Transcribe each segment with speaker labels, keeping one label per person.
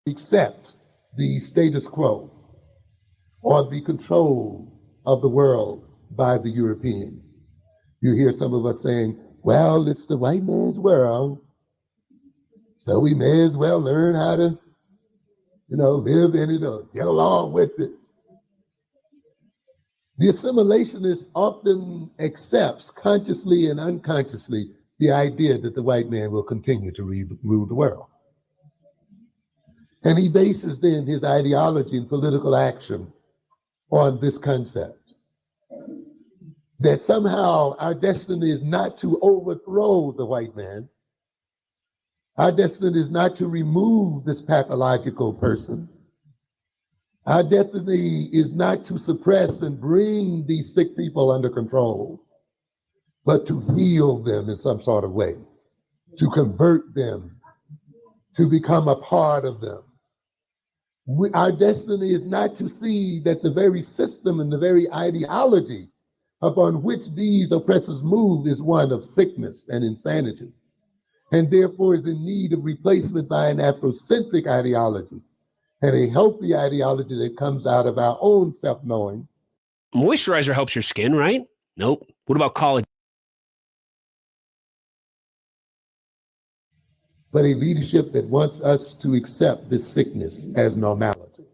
Speaker 1: accept the status quo or the control of the world by the European. You hear some of us saying, well, it's the white man's world, so we may as well learn how to, live in it or get along with it. The assimilationist often accepts, consciously and unconsciously, the idea that the white man will continue to rule the world. And he bases then his ideology and political action on this concept that somehow our destiny is not to overthrow the white man. Our destiny is not to remove this pathological person. Our destiny is not to suppress and bring these sick people under control, but to heal them in some sort of way, to convert them, to become a part of them. Our destiny is not to see that the very system and the very ideology upon which these oppressors move is one of sickness and insanity, and therefore is in need of replacement by an Afrocentric ideology and a healthy ideology that comes out of our own self-knowing.
Speaker 2: Moisturizer helps your skin, right? Nope. What about collagen?
Speaker 1: But a leadership that wants us to accept this sickness as normality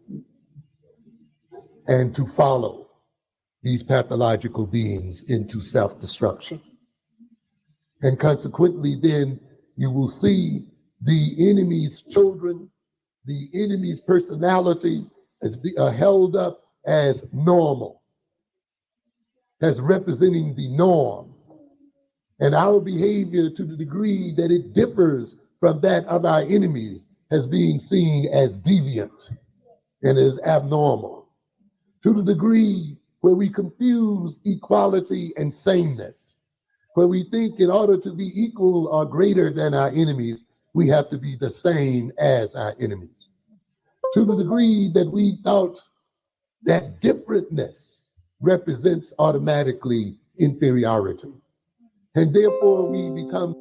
Speaker 1: and to follow these pathological beings into self-destruction. And consequently, then you will see the enemy's children, the enemy's personality as held up as normal, as representing the norm. And our behavior, to the degree that it differs from that of our enemies, as being seen as deviant and as abnormal. To the degree where we confuse equality and sameness, where we think in order to be equal or greater than our enemies, we have to be the same as our enemies. To the degree that we thought that differentness represents automatically inferiority. And therefore we become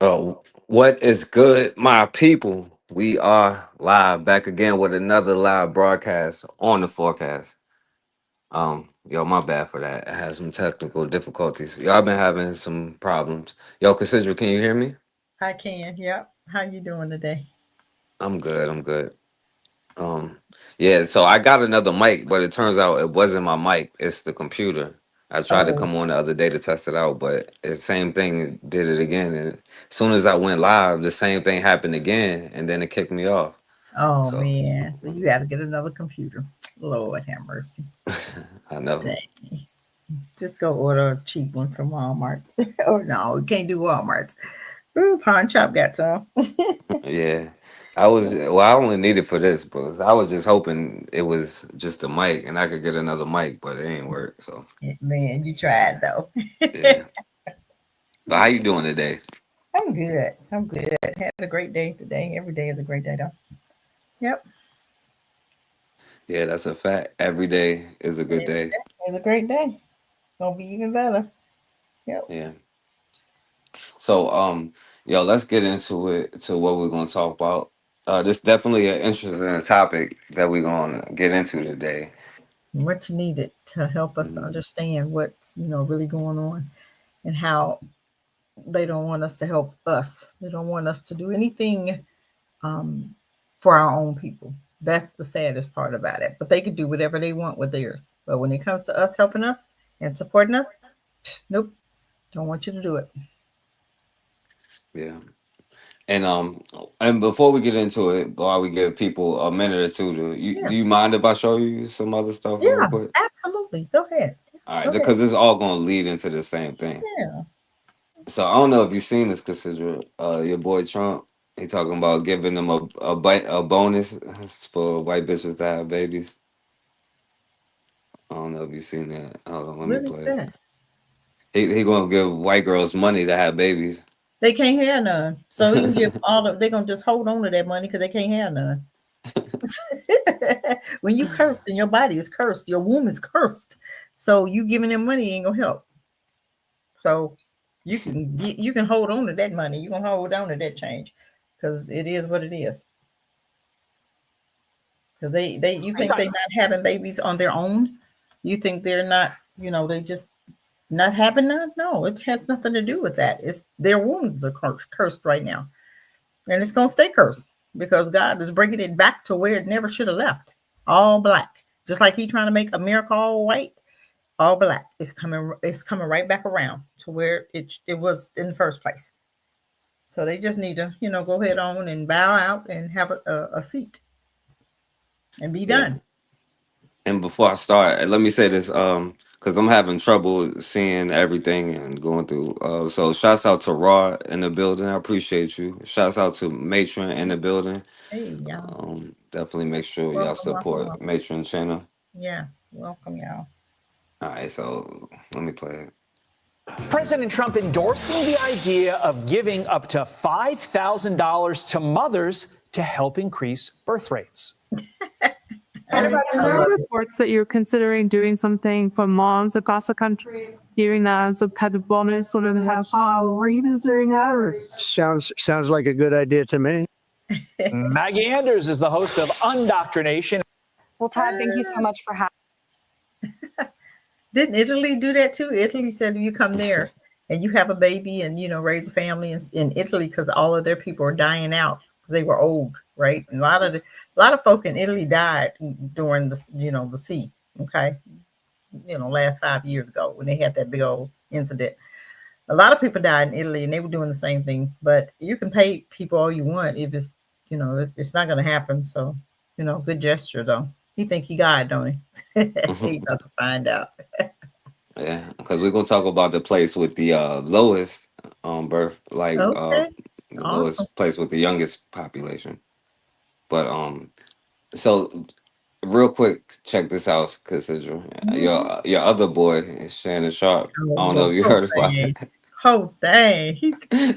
Speaker 3: Oh, what is good, my people? We are live back again with another live broadcast on the forecast. Yo, my bad for that. I had some technical difficulties. Y'all been having some problems. Yo, Cassidra, can you hear me?
Speaker 4: I can. Yep. How you doing today?
Speaker 3: I'm good. I'm good. Um, yeah. So I got another mic, but it turns out it wasn't my mic. It's the computer. I tried to
Speaker 4: Oh,
Speaker 3: come on the other day to test it out, but the same thing did it again. And as soon as I went live, the same thing happened again, and then it kicked me off.
Speaker 4: oh
Speaker 3: So
Speaker 4: man. So you got to get another computer. Lord have mercy.
Speaker 3: I know.
Speaker 4: Dang. Just go order a cheap one from Walmart. Or no, you can't do Walmart's. Ooh, Pawn Shop got some.
Speaker 3: Yeah. I was well, I only needed for this, but I was just hoping it was just a mic and I could get another mic, but it ain't work. So
Speaker 4: Man, you tried though.
Speaker 3: yeah. But how you doing today?
Speaker 4: I'm good. I'm good. Had a great day today. Every day is a great day though. Yep.
Speaker 3: Yeah, that's a fact. Every day is a good
Speaker 4: Every
Speaker 3: day.
Speaker 4: day is a great day. gonna be even better. Yep.
Speaker 3: Yeah. So yo, let's get into it to what we're gonna talk about. This definitely an interesting topic that we're gonna get into today.
Speaker 4: Much needed to help us to
Speaker 3: Mm,
Speaker 4: understand what's really going on and how they don't want us to help us. They don't want us to do anything um, for our own people. That's the saddest part about it. But they can do whatever they want with theirs. But when it comes to us helping us and supporting us, nope, don't want you to do it.
Speaker 3: yeah. And before we get into it, while we give people a minute or two to you,
Speaker 4: Yeah,
Speaker 3: do you mind if I show you some other stuff real
Speaker 4: yeah,
Speaker 3: quick?
Speaker 4: absolutely. Go ahead.
Speaker 3: All right,
Speaker 4: Go ahead.
Speaker 3: because this is all gonna lead into the same thing.
Speaker 4: Yeah.
Speaker 3: So I don't know if you've seen this, consider your boy Trump. He talking about giving them a bonus for white bitches to have babies. I don't know if you've seen that. Hold on, let me
Speaker 4: What is
Speaker 3: play it.
Speaker 4: that?
Speaker 3: He gonna give white girls money to have babies.
Speaker 4: They can't have none. So he can give all of they're gonna just hold on to that money because they can't have none. When you cursed and your body is cursed, your womb is cursed. So you giving them money ain't gonna help. So you can hold on to that money. You can hold on to that change because it is what it is. Because they you think they're not having babies on their own? You think they're not? They just not having none? No, it has nothing to do with that. It's their wombs are cursed right now, and it's gonna stay cursed because God is bringing it back to where it never should have left. All black, just like He trying to make America all white. All black. It's coming right back around to where it was in the first place. So they just need to, go ahead on and bow out and have a seat and be
Speaker 3: Yeah.
Speaker 4: done.
Speaker 3: And before I start, let me say this, because I'm having trouble seeing everything and going through. So shouts out to Raw in the building. I appreciate you. Shouts out to Matron in the building.
Speaker 4: Hey, y'all.
Speaker 3: Definitely make sure y'all
Speaker 4: Welcome, welcome,
Speaker 3: support
Speaker 4: welcome.
Speaker 3: Matron channel.
Speaker 4: Yes, welcome, y'all.
Speaker 3: All right, so let me play it.
Speaker 5: President Trump endorsing the idea of giving up to $5,000 to mothers to help increase birth rates.
Speaker 4: I
Speaker 6: There are
Speaker 4: love it.
Speaker 6: reports that you're considering doing something for moms across the country, giving them as a kind of bonus so that they have Are you considering that? Or?
Speaker 7: Sounds like a good idea to me.
Speaker 5: Maggie Anders is the host of Undoctrination.
Speaker 8: Well, Todd, thank you so much for having.
Speaker 4: Didn't Italy do that too? Italy said if you come there and you have a baby and raise a family in Italy because all of their people are dying out. They were old, right? And a lot of folk in Italy died during the sea. Okay, last 5 years ago when they had that big old incident. A lot of people died in Italy and they were doing the same thing. But you can pay people all you want if it's not going to happen. So good gesture though. He think he God, don't he? He about to find out.
Speaker 3: Yeah, because we're gonna talk about the place with the lowest birth, like
Speaker 4: Okay,
Speaker 3: the
Speaker 4: awesome.
Speaker 3: lowest place with the youngest population. But so real quick, check this out, because
Speaker 4: Mhm.
Speaker 3: your other boy, Shannon Sharp. I don't know
Speaker 4: Oh,
Speaker 3: if you
Speaker 4: whole
Speaker 3: heard about
Speaker 4: thing.
Speaker 3: that.
Speaker 4: Whole thing.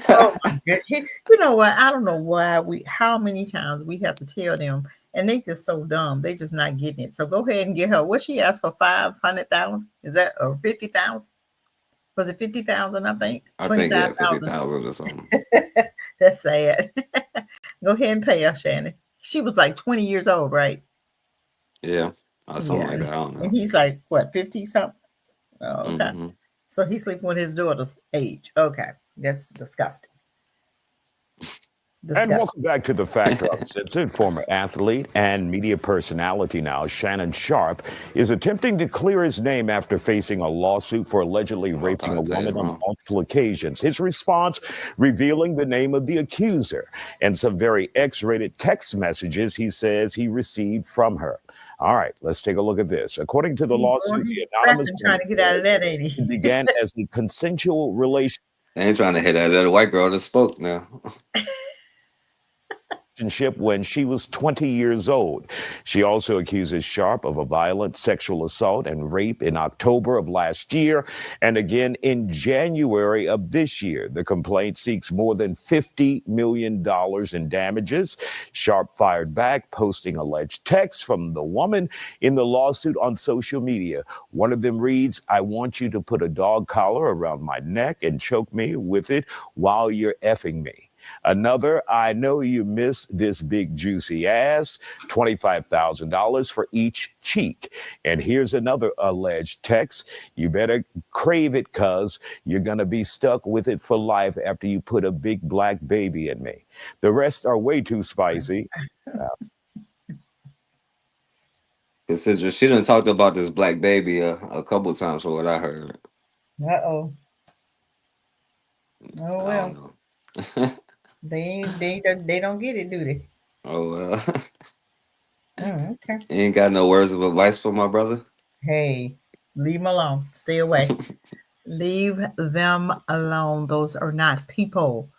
Speaker 4: Oh my god. You know what? I don't know how many times we have to tell them, and they just so dumb. They just not getting it. So go ahead and get her. What she asked for 500,000? Is that or 50,000? Was it 50,000? I think
Speaker 3: I think yeah,
Speaker 4: 25,000.
Speaker 3: 50,000 or something.
Speaker 4: That's sad. Go ahead and pay her, Shannon. She was like 20 years old, right?
Speaker 3: Yeah, or something
Speaker 4: Yeah.
Speaker 3: like that. I don't
Speaker 4: And
Speaker 3: know.
Speaker 4: he's like what, 50 something? Oh, okay.
Speaker 3: Hmm.
Speaker 4: So he's sleeping with his daughter's age. Okay. That's disgusting.
Speaker 9: And
Speaker 4: Disgusting.
Speaker 9: welcome back to the Factor Uncensored. Former athlete and media personality now, Shannon Sharp, is attempting to clear his name after facing a lawsuit for allegedly raping
Speaker 3: I
Speaker 9: a
Speaker 3: played it
Speaker 9: woman on
Speaker 3: wrong.
Speaker 9: multiple occasions. His response revealing the name of the accuser and some very X-rated text messages he says he received from her. All right, let's take a look at this. According to the lawsuit,
Speaker 4: He's
Speaker 9: the anonymous
Speaker 4: scrapping trying
Speaker 9: woman
Speaker 4: to get out of that, ain't
Speaker 9: it
Speaker 4: he?
Speaker 9: began as a consensual relationship.
Speaker 3: They ain't trying to hit that white girl that spoke now.
Speaker 9: relationship when she was 20 years old. She also accuses Sharp of a violent sexual assault and rape in October of last year and again in January of this year. The complaint seeks more than $50 million in damages. Sharp fired back, posting alleged texts from the woman in the lawsuit on social media. One of them reads, "I want you to put a dog collar around my neck and choke me with it while you're effing me." Another, "I know you miss this big juicy ass, $25,000 for each cheek." And here's another alleged text, "You better crave it, cuz you're gonna be stuck with it for life after you put a big black baby in me." The rest are way too spicy.
Speaker 3: Consider she done talked about this black baby a couple times from what I heard.
Speaker 4: Uh-oh. Oh,
Speaker 3: I
Speaker 4: well.
Speaker 3: don't know.
Speaker 4: They don't get it, do they?
Speaker 3: Oh well.
Speaker 4: Okay.
Speaker 3: You ain't got no words of advice for my brother?
Speaker 4: Hey, leave them alone. Stay away. Leave them alone. Those are not people.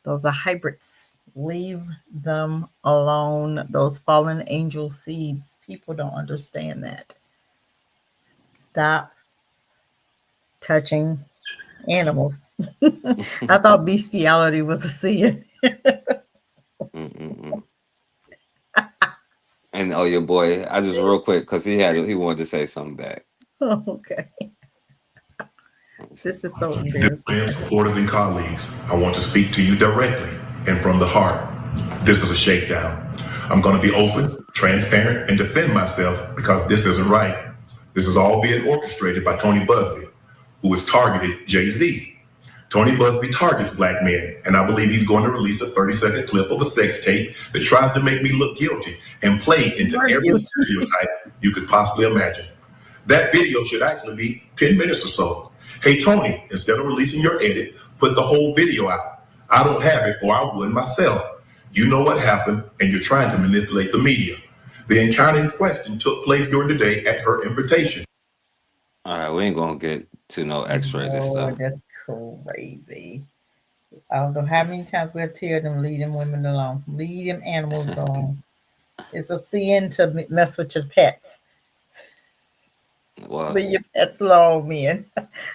Speaker 4: Those are hybrids. Leave them alone. Those fallen angel seeds. People don't understand that. Stop touching animals. I thought bestiality was a sin.
Speaker 3: And oh, your boy, I just real quick because he wanted to say something back.
Speaker 4: Okay. This is so embarrassing.
Speaker 10: Friends, supporters, and colleagues, I want to speak to you directly and from the heart. This is a shakedown. I'm going to be open, transparent, and defend myself because this isn't right. This is all being orchestrated by Tony Busby, who has targeted Jay-Z. Tony Busby targets black men, and I believe he's going to release a 30-second clip of a sex tape that tries to make me look guilty and play into every stereotype you could possibly imagine. That video should actually be 10 minutes or so. Hey, Tony, instead of releasing your edit, put the whole video out. I don't have it, or I would myself. You know what happened, and you're trying to manipulate the media. The encounter in question took place during the day at her invitation.
Speaker 3: All right, we ain't gonna get to no X-rated stuff.
Speaker 4: That's crazy. I don't know how many times we'll tell them, leave them women alone. Leave them animals alone. It's a sin to mess with your pets.
Speaker 3: Wow.
Speaker 4: Leave your pets alone, men.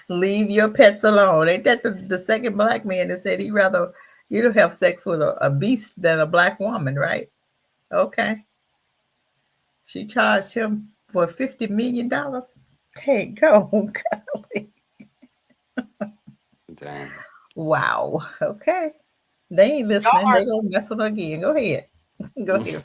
Speaker 4: Leave your pets alone. Ain't that the second black man that said he'd rather have sex with a beast than a black woman, right? Okay. She charged him for $50 million. Take go.
Speaker 3: Dang.
Speaker 4: Wow. Okay. They ain't listening. They gonna mess with her again. Go ahead. Go ahead.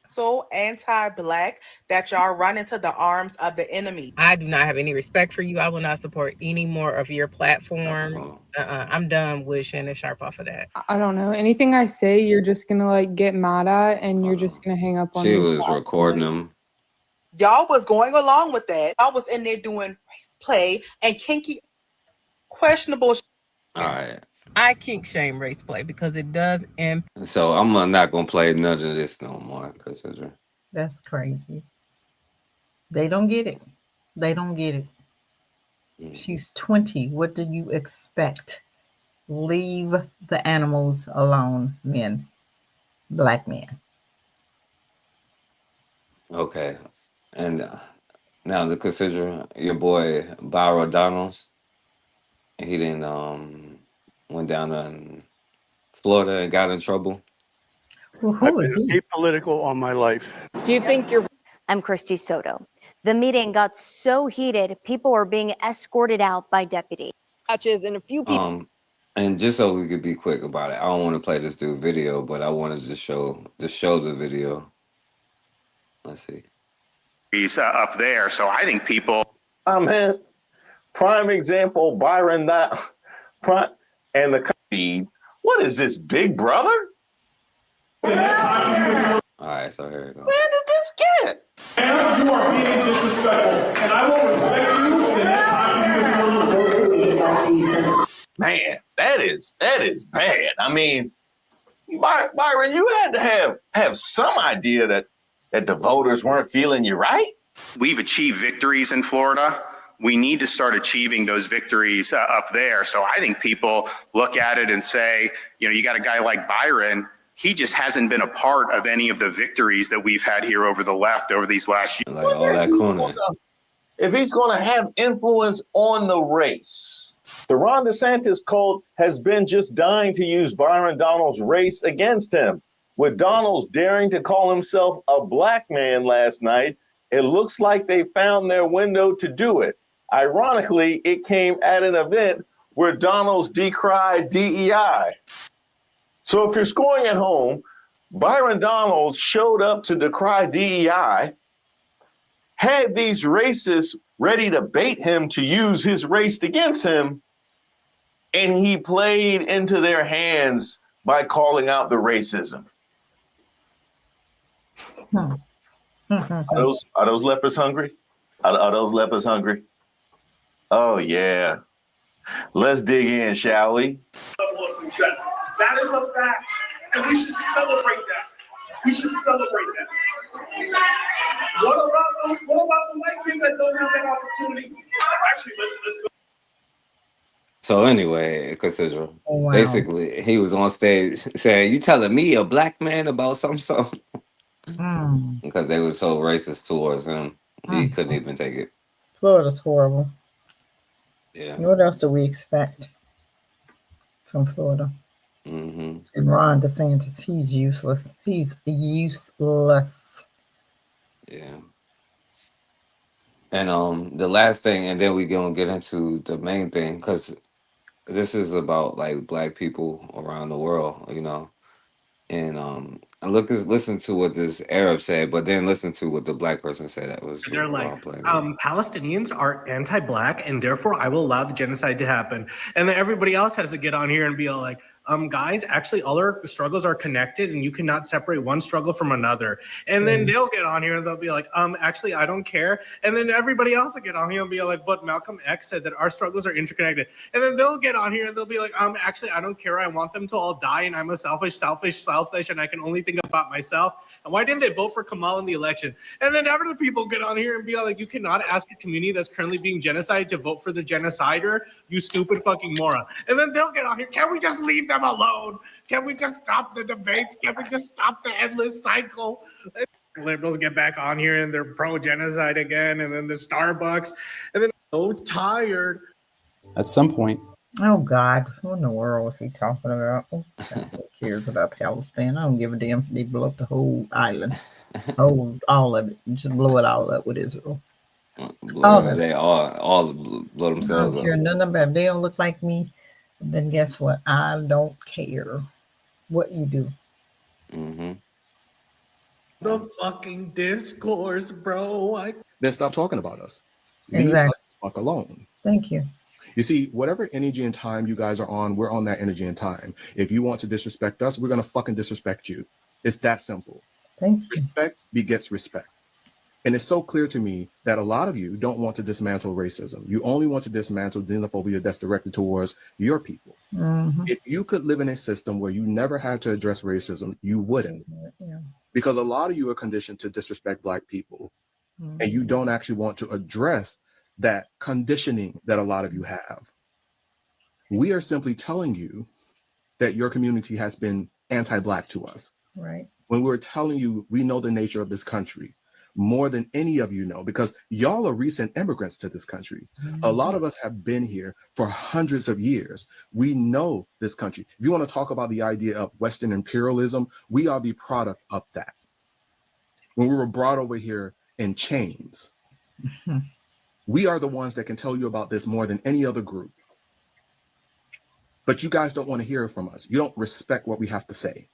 Speaker 11: So anti-black that y'all run into the arms of the enemy.
Speaker 12: I do not have any respect for you. I will not support any more of your platform. I'm done with Shannon Sharp off of that.
Speaker 6: I don't know. Anything I say, you're just gonna get mad at, and you're just gonna hang up on.
Speaker 3: She was recording them.
Speaker 11: Y'all was going along with that. Y'all was in there doing race play and kinky, questionable.
Speaker 3: All right.
Speaker 12: I kink shame race play because it does impact.
Speaker 3: So I'm not gonna play none of this no more.
Speaker 4: That's crazy. They don't get it. They don't get it. She's 20. What do you expect? Leave the animals alone, men. Black men.
Speaker 3: Okay. And now to consider your boy Byron Donalds. He didn't went down in Florida and got in trouble.
Speaker 4: Well, who is he?
Speaker 13: Apolitical all my life.
Speaker 8: Do you think you're... I'm Christy Soto. The meeting got so heated, people were being escorted out by deputies. And a few people...
Speaker 3: And just so we could be quick about it, I don't want to play this dude video, but I wanted to show the video. Let's see.
Speaker 14: He's up there, so I think people...
Speaker 15: Man, prime example, Byron, and the feed. What is this, Big Brother?
Speaker 3: All right, so here we go.
Speaker 15: Where did this get?
Speaker 16: And you are being disrespectful, and I will respect you the next time you.
Speaker 15: Man, that is bad. I mean, Byron, you had to have some idea that the voters weren't feeling you right.
Speaker 14: We've achieved victories in Florida. We need to start achieving those victories up there. So I think people look at it and say, you got a guy like Byron. he just hasn't been a part of any of the victories that we've had here over these last years.
Speaker 3: Like all that corner.
Speaker 15: If he's going to have influence on the race, the Ron DeSantis cult has been just dying to use Byron Donalds' race against him. With Donalds daring to call himself a black man last night, it looks like they found their window to do it. Ironically, it came at an event where Donalds decried DEI. So if you're scoring at home, Byron Donalds showed up to decry DEI, had these racists ready to bait him to use his race against him, and he played into their hands by calling out the racism. Are those lepers hungry? Are those lepers hungry? Oh, yeah. Let's dig in, shall we?
Speaker 16: Level of success. That is a fact, and we should celebrate that. We should celebrate that. What about the white kids that don't have that opportunity? Actually, let's go.
Speaker 3: So anyway, Cassidra, basically he was on stage saying, "You telling me, a black man, about something?" Because they were so racist towards him, he couldn't even take it.
Speaker 4: Florida's horrible.
Speaker 3: Yeah.
Speaker 4: What else do we expect from Florida?
Speaker 3: Mm-hmm.
Speaker 4: And Ron DeSantis, he's useless. He's useless.
Speaker 3: Yeah. And the last thing, and then we're gonna get into the main thing, because this is about like black people around the world, you know. And listen to what this Arab said, but then listen to what the black person said. That was
Speaker 13: They're like, Palestinians are anti-black, and therefore I will allow the genocide to happen. And then everybody else has to get on here and be all like, guys, actually all our struggles are connected, and you cannot separate one struggle from another. And then they'll get on here and they'll be like, actually I don't care. And then everybody else will get on here and be like, but Malcolm X said that our struggles are interconnected. And then they'll get on here and they'll be like, actually I don't care. I want them to all die, and I'm a selfish, and I can only think about myself. And why didn't they vote for Kamal in the election? And then other people get on here and be like, you cannot ask a community that's currently being genocided to vote for the genocider, you stupid fucking moron. And then they'll get on here, can we just leave them alone? Can we just stop the debates? Can we just stop the endless cycle? Liberals get back on here and they're pro-genocide again, and then the Starbucks, and then so tired.
Speaker 17: At some point.
Speaker 4: Oh God, what in the world was he talking about? Who cares about Palestine? I don't give a damn if they blow up the whole island. All of it. Just blow it all up with Israel.
Speaker 3: They all blow themselves
Speaker 4: I don't
Speaker 3: up.
Speaker 4: care nothing about it. They don't look like me. Then guess what? I don't care what you do.
Speaker 3: Mm-hmm.
Speaker 13: The fucking discourse, bro.
Speaker 17: Then stop talking about us.
Speaker 4: Exactly.
Speaker 17: Leave us the fuck alone.
Speaker 4: Thank you.
Speaker 17: You see, whatever energy and time you guys are on, we're on that energy and time. If you want to disrespect us, we're going to fucking disrespect you. It's that simple.
Speaker 4: Thank you.
Speaker 17: Respect begets respect. And it's so clear to me that a lot of you don't want to dismantle racism. You only want to dismantle xenophobia that's directed towards your people.
Speaker 4: Mm-hmm.
Speaker 17: If you could live in a system where you never had to address racism, you wouldn't.
Speaker 4: Yeah.
Speaker 17: Because a lot of you are conditioned to disrespect Black people.
Speaker 4: Mm-hmm.
Speaker 17: And you don't actually want to address that conditioning that a lot of you have. We are simply telling you that your community has been anti-Black to us.
Speaker 4: Right.
Speaker 17: When we're telling you we know the nature of this country more than any of you know, because y'all are recent immigrants to this country.
Speaker 4: Mm-hmm.
Speaker 17: A lot of us have been here for hundreds of years. We know this country. If you want to talk about the idea of Western imperialism, we are the product of that. When we were brought over here in chains,
Speaker 4: Mm-hmm.
Speaker 17: we are the ones that can tell you about this more than any other group. But you guys don't want to hear from us. You don't respect what we have to say.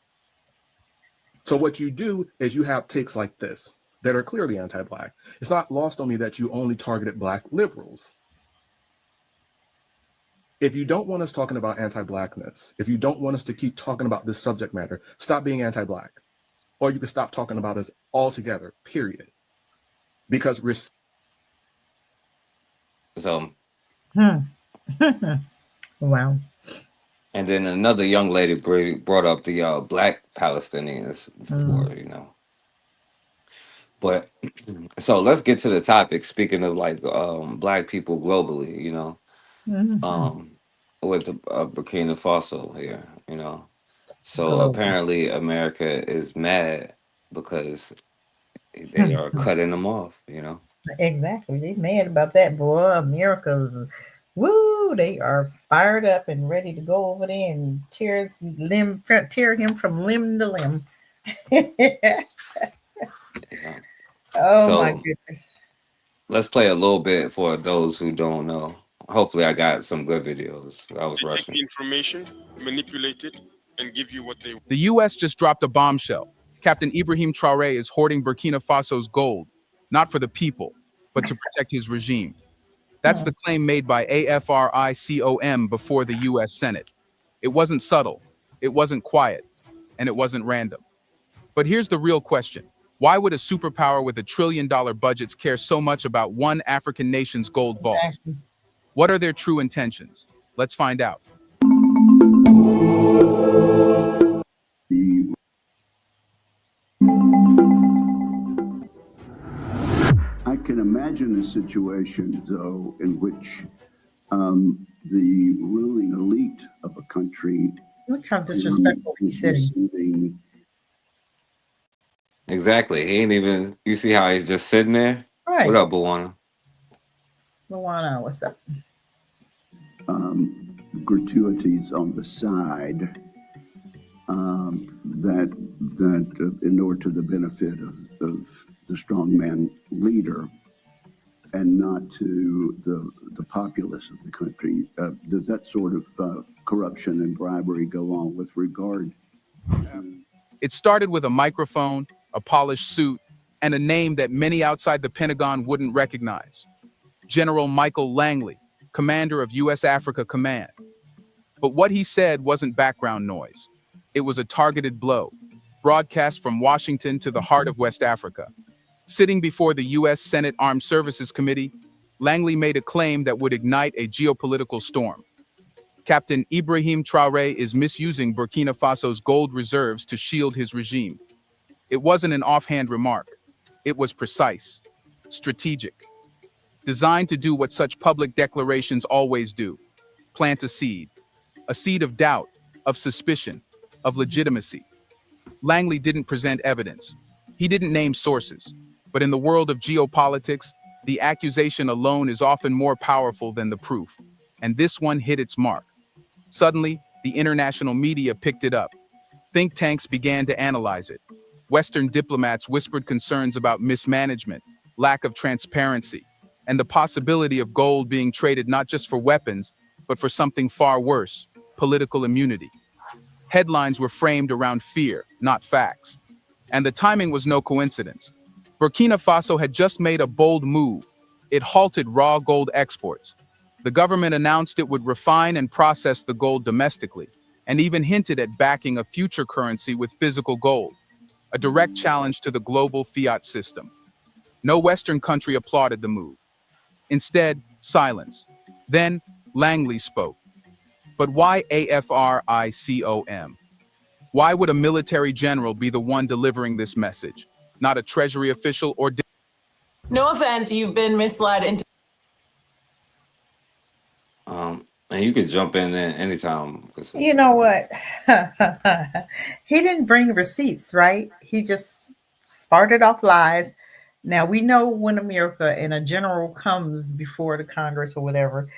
Speaker 17: So what you do is you have takes like this that are clearly anti-Black. It's not lost on me that you only targeted Black liberals. If you don't want us talking about anti-Blackness, if you don't want us to keep talking about this subject matter, stop being anti-Black. Or you can stop talking about us altogether, period. Because we're...
Speaker 3: So...
Speaker 4: Wow.
Speaker 3: And then another young lady brought up the Black Palestinians before, you know. But so let's get to the topic. Speaking of like Black people globally, you know, with the Burkina Faso here, you know. So
Speaker 4: Global.
Speaker 3: apparently America is mad because they are cutting them off, you know?
Speaker 4: Exactly. They mad about that, boy. America's woo, they are fired up and ready to go over there and tear him from limb to limb.
Speaker 3: Yeah.
Speaker 4: Oh my
Speaker 3: So
Speaker 4: goodness.
Speaker 3: let's play a little bit for those who don't know. Hopefully I got some good videos. I was rushing.
Speaker 18: Information, manipulate it, and give you what they want.
Speaker 19: The U.S. just dropped a bombshell. Captain Ibrahim Traoré is hoarding Burkina Faso's gold, not for the people, but to protect his regime. That's the claim made by AFRICOM before the U.S. Senate. It wasn't subtle, it wasn't quiet, and it wasn't random. But here's the real question. Why would a superpower with $1 trillion budgets care so much about one African nation's gold vaults?
Speaker 4: Exactly.
Speaker 19: What are their true intentions? Let's find out.
Speaker 20: I can imagine a situation, though, in which the ruling elite of a country
Speaker 4: Look how disrespectful he's sitting.
Speaker 20: receiving.
Speaker 3: Exactly. He ain't even, you see how he's just sitting there?
Speaker 4: Right.
Speaker 3: What up, Buwana?
Speaker 4: Luana, what's up?
Speaker 20: Gratuities on the side that in order to the benefit of the strongman leader and not to the populace of the country. Does that sort of corruption and bribery go on with regard?
Speaker 19: It started with a microphone, a polished suit, and a name that many outside the Pentagon wouldn't recognize. General Michael Langley, commander of U.S. Africa Command. But what he said wasn't background noise. It was a targeted blow, broadcast from Washington to the heart of West Africa. Sitting before the U.S. Senate Armed Services Committee, Langley made a claim that would ignite a geopolitical storm. Captain Ibrahim Traoré is misusing Burkina Faso's gold reserves to shield his regime. It wasn't an offhand remark. It was precise, strategic, designed to do what such public declarations always do: plant a seed of doubt, of suspicion, of legitimacy. Langley didn't present evidence. He didn't name sources. But in the world of geopolitics, the accusation alone is often more powerful than the proof. And this one hit its mark. Suddenly, the international media picked it up. Think tanks began to analyze it. Western diplomats whispered concerns about mismanagement, lack of transparency, and the possibility of gold being traded not just for weapons, but for something far worse: political immunity. Headlines were framed around fear, not facts. And the timing was no coincidence. Burkina Faso had just made a bold move. It halted raw gold exports. The government announced it would refine and process the gold domestically, and even hinted at backing a future currency with physical gold, a direct challenge to the global fiat system. No Western country applauded the move. Instead, silence. Then, Langley spoke. But why AFRICOM? Why would a military general be the one delivering this message, not a treasury official or...
Speaker 21: No offense, you've been misled into...
Speaker 3: And you could jump in there anytime.
Speaker 4: You know what? He didn't bring receipts, right? He just started off lies. Now we know when America and a general comes before the Congress or whatever.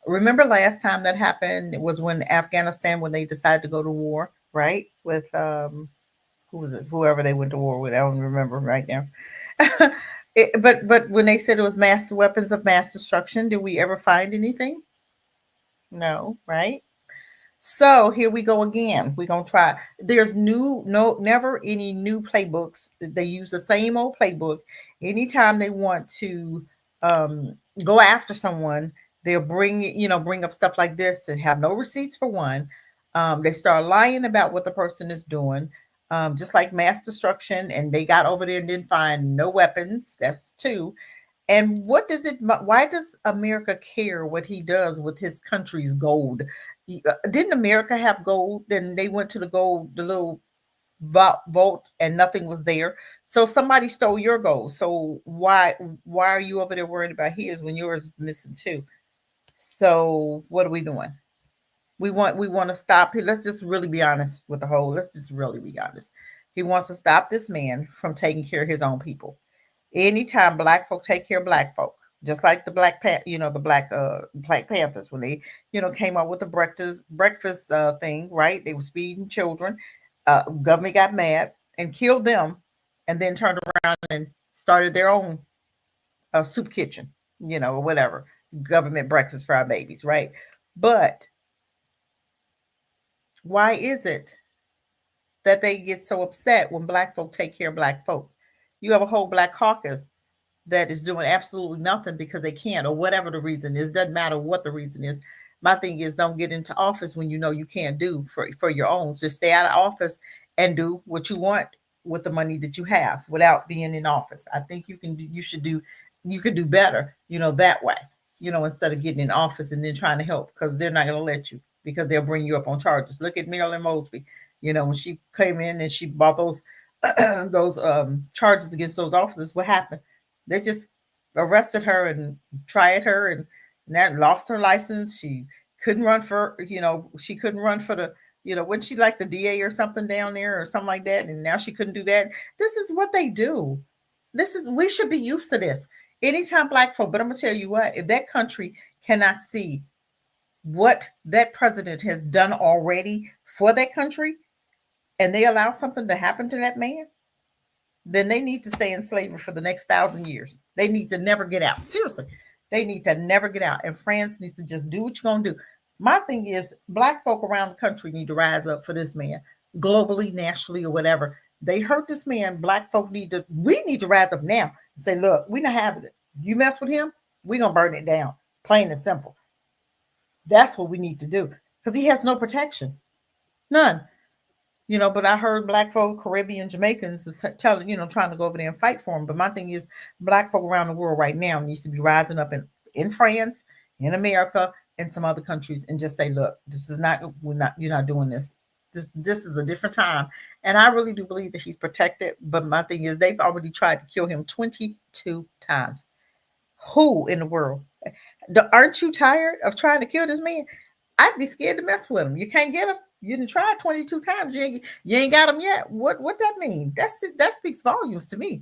Speaker 4: Remember last time that happened? It was when Afghanistan, when they decided to go to war, right? With who was it? Whoever they went to war with, I don't remember right now. But when they said it was mass weapons of mass destruction, did we ever find anything? No, right? So here we go again. We're gonna try. There's never any new playbooks. They use the same old playbook. Anytime they want to go after someone, they'll bring up stuff like this and have no receipts for one. They start lying about what the person is doing, just like mass destruction. And they got over there and didn't find no weapons. That's two. And why does America care what he does with his country's gold? Didn't America have gold? Then they went to the little vault, and nothing was there. So somebody stole your gold. So why are you over there worried about his when yours is missing too? So what are we doing? We want to stop. Let's just really be honest with the whole. Let's just really be honest. He wants to stop this man from taking care of his own people. Anytime black folk take care of black folk, just like the Black Panthers when they came up with the breakfast thing, right? They was feeding children. Government got mad and killed them, and then turned around and started their own soup kitchen, or whatever, government breakfast for our babies, right? But why is it that they get so upset when black folk take care of black folk? You have a whole black caucus that is doing absolutely nothing because they can't, or whatever the reason is. Doesn't matter what the reason is. My thing is, don't get into office when you know you can't do for your own. Just stay out of office and do what you want with the money that you have without being in office. I think you can do better, that way, instead of getting in office and then trying to help, because they're not going to let you, because they'll bring you up on charges. Look at Marilyn Mosby. When she came in and she bought those those charges against those officers, what happened? They just arrested her and tried her, and that lost her license. She couldn't run for, she couldn't run for the, wasn't she like the DA or something down there or something like that? And now she couldn't do that. This is what they do. We should be used to this. Anytime black folk, but I'm gonna tell you what, if that country cannot see what that president has done already for that country, and they allow something to happen to that man, then they need to stay in slavery for the next 1,000 years. They need to never get out. Seriously, they need to never get out. And France needs to just do what you're going to do. My thing is, black folk around the country need to rise up for this man, globally, nationally, or whatever. They hurt this man. Black folk we need to rise up now and say, look, we're not having it. You mess with him, we're going to burn it down. Plain and simple. That's what we need to do, because he has no protection. None. But I heard black folk, Caribbean, Jamaicans is telling, trying to go over there and fight for him. But my thing is, black folk around the world right now needs to be rising up in France, in America, and some other countries, and just say, look, you're not doing this. This is a different time. And I really do believe that he's protected. But my thing is, they've already tried to kill him 22 times. Who in the world? Aren't you tired of trying to kill this man? I'd be scared to mess with him. You can't get him. You didn't try 22 times. You ain't got him yet. What that mean? That speaks volumes to me.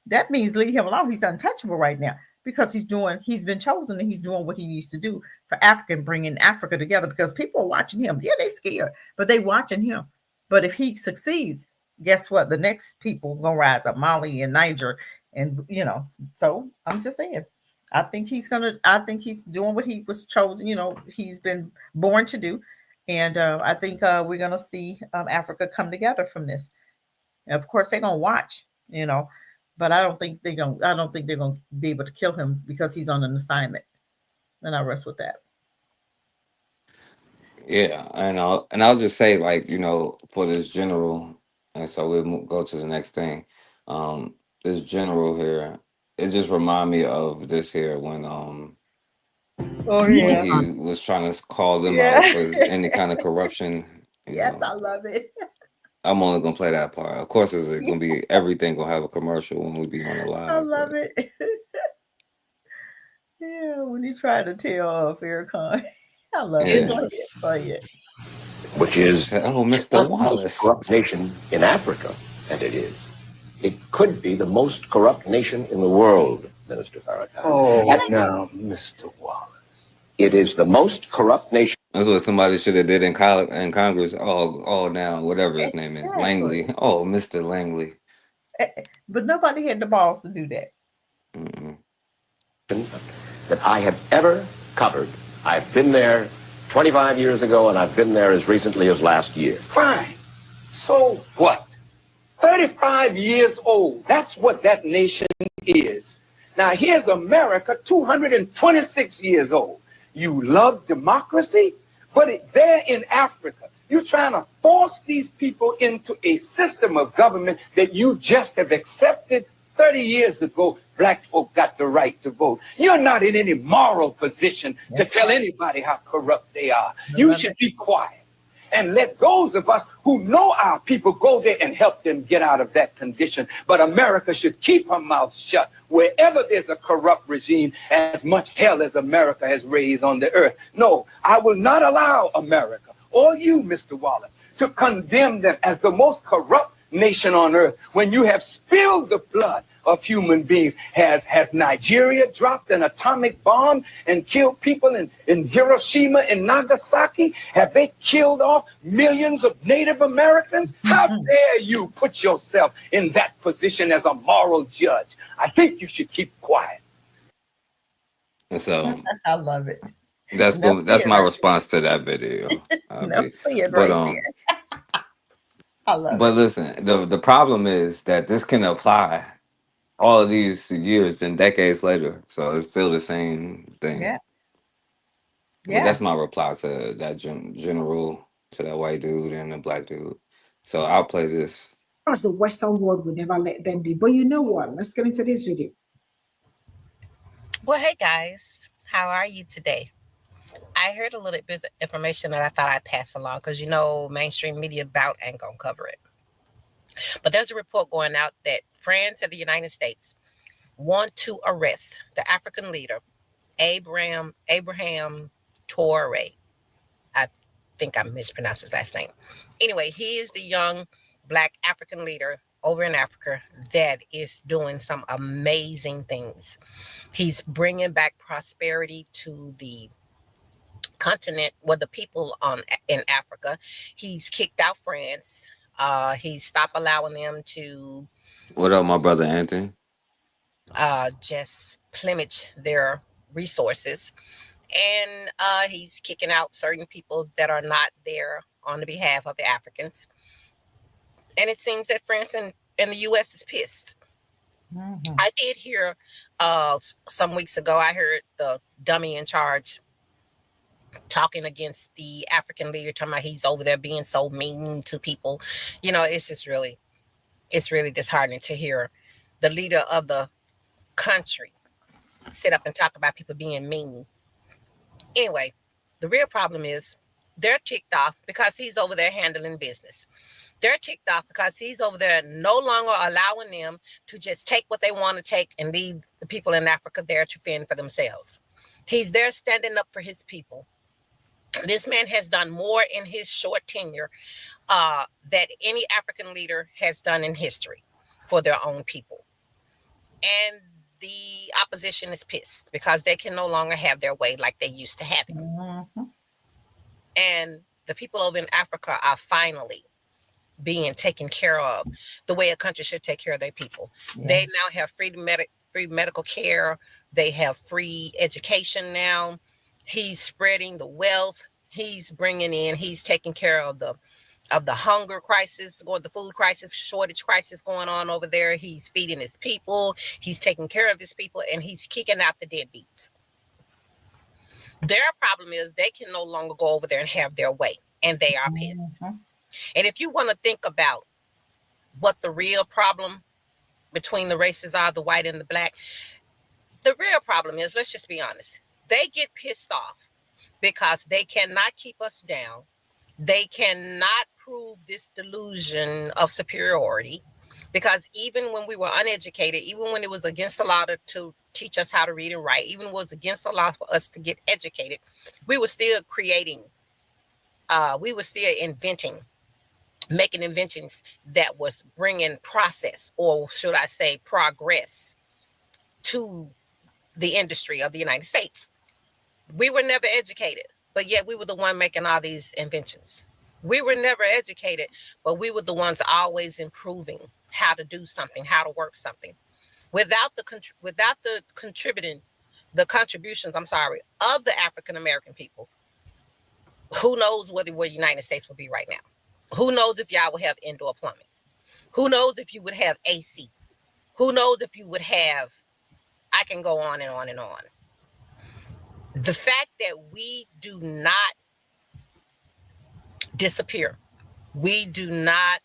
Speaker 4: That means leave him alone. He's untouchable right now, because he's been chosen, and he's doing what he needs to do for Africa and bringing Africa together, because people are watching him. Yeah, they scared, but they watching him. But if he succeeds, guess what? The next people gonna rise up, Mali and Niger, and so I'm just saying, I think he's doing what he was chosen, he's been born to do. And I think we're going to see Africa come together from this. And of course, they're going to watch, but I don't think they're going to be able to kill him, because he's on an assignment. And I rest with that.
Speaker 3: Yeah, and I'll just say, like, for this general, and so we'll go to the next thing. This general here, it just remind me of this here when when he was trying to call them out for any kind of corruption.
Speaker 4: Yes, I love it.
Speaker 3: I'm only gonna play that part. Of course, it's gonna be everything gonna have a commercial when we be on the live.
Speaker 4: I love it. Yeah, when he tried to tell Farrakhan, I love it. Go ahead.
Speaker 2: Which is
Speaker 3: Mr. Wallace,
Speaker 2: corrupt nation in Africa, and it is. It could be the most corrupt nation in the world, Minister Farrakhan.
Speaker 22: Oh, now, Mr. Wallace.
Speaker 2: It is the most corrupt nation.
Speaker 3: That's what somebody should have did in Congress. Now whatever his name is, Langley. Oh, Mr. Langley.
Speaker 4: But nobody had the balls to do that.
Speaker 2: That I have ever covered. I've been there 25 years ago, and I've been there as recently as last year.
Speaker 22: Fine. So what? 35 years old. That's what that nation is. Now, here's America, 226 years old. You love democracy, but there in Africa, you're trying to force these people into a system of government that you just have accepted 30 years ago. Black folk got the right to vote. You're not in any moral position to tell anybody how corrupt they are. You should be quiet and let those of us who know our people go there and help them get out of that condition. But America should keep her mouth shut wherever there's a corrupt regime, as much hell as America has raised on the earth. No, I will not allow America, or you, Mr. Wallace, to condemn them as the most corrupt nation on earth when you have spilled the blood of human beings. Has Nigeria dropped an atomic bomb and killed people in Hiroshima and Nagasaki? Have they killed off millions of Native Americans? How dare you put yourself in that position as a moral judge? I think you should keep quiet.
Speaker 3: And so
Speaker 4: I love it.
Speaker 3: that's
Speaker 4: No
Speaker 3: good. That's
Speaker 4: fear
Speaker 3: my
Speaker 4: right
Speaker 3: response to that video.
Speaker 4: No fear
Speaker 3: But
Speaker 4: right there. I love
Speaker 3: but
Speaker 4: it.
Speaker 3: listen, the problem is that this can apply all of these years and decades later, so it's still the same thing.
Speaker 4: Yeah.
Speaker 3: But that's
Speaker 4: Yes.
Speaker 3: my reply to that general, to that white dude and the black dude. So I'll play this.
Speaker 1: Because the Western world would never let them be. But you know what? Let's get into this video.
Speaker 7: Well, hey guys, how are you today? I heard a little bit of information that I thought I'd pass along because, mainstream media about ain't gonna cover it. But there's a report going out that France and the United States want to arrest the African leader, Abraham Traoré. I think I mispronounced his last name. Anyway, he is the young Black African leader over in Africa that is doing some amazing things. He's bringing back prosperity to the continent, the people in Africa. He's kicked out France. He stopped allowing them to
Speaker 3: What up, my brother Anthony?
Speaker 7: just plummet their resources. And he's kicking out certain people that are not there on the behalf of the Africans. And it seems that France and the U.S. is pissed. Mm-hmm. I did hear some weeks ago, I heard the dummy in charge talking against the African leader, talking about he's over there being so mean to people. It's really disheartening to hear the leader of the country sit up and talk about people being mean. Anyway, the real problem is they're ticked off because he's over there handling business. They're ticked off because he's over there no longer allowing them to just take what they want to take and leave the people in Africa there to fend for themselves. He's there standing up for his people. This man has done more in his short tenure that any African leader has done in history for their own people. And the opposition is pissed because they can no longer have their way like they used to have it. Mm-hmm. And the people over in Africa are finally being taken care of the way a country should take care of their people. Yeah. They now have free medical care. They have free education now. He's spreading the wealth. He's taking care of the hunger crisis, or the food crisis, shortage crisis going on over there. He's feeding his people. He's taking care of his people, and he's kicking out the deadbeats. Their problem is they can no longer go over there and have their way, and they are pissed. Mm-hmm. And if you want to think about what the real problem between the races are, the white and the black, the real problem is, let's just be honest, they get pissed off because they cannot keep us down. They cannot prove this delusion of superiority, because even when we were uneducated, even when it was against the law to teach us how to read and write, even when it was against the law for us to get educated, we were still making inventions that was bringing process, or should I say progress, to the industry of the United States. We were never educated, but yet we were the one making all these inventions. We were never educated, but we were the ones always improving how to do something, how to work something. Without the contributions of the African American people, who knows where the United States would be right now? Who knows if y'all would have indoor plumbing? Who knows if you would have AC? Who knows if you would have, I can go on and on and on. The fact that we do not disappear, we do not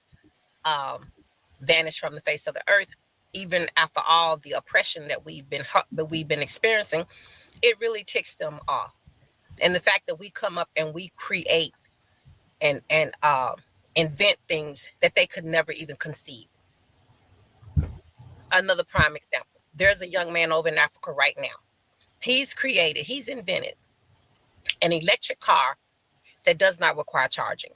Speaker 7: vanish from the face of the earth, even after all the oppression that we've been experiencing, it really ticks them off. And the fact that we come up and we create and invent things that they could never even conceive. Another prime example. There's a young man over in Africa right now. He's invented an electric car that does not require charging.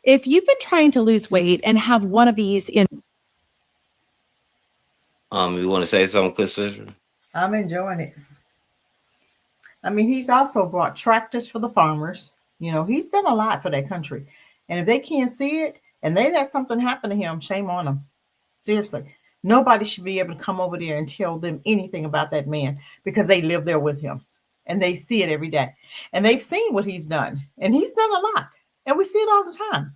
Speaker 5: If you've been trying to lose weight and have one of these in
Speaker 3: You want to say something, Cassidra?
Speaker 4: I'm enjoying it. I mean, he's also brought tractors for the farmers. You know, he's done a lot for that country. And if they can't see it and they let something happen to him, shame on them. Seriously. Nobody should be able to come over there and tell them anything about that man because they live there with him and they see it every day. And they've seen what he's done. And he's done a lot. And we see it all the time.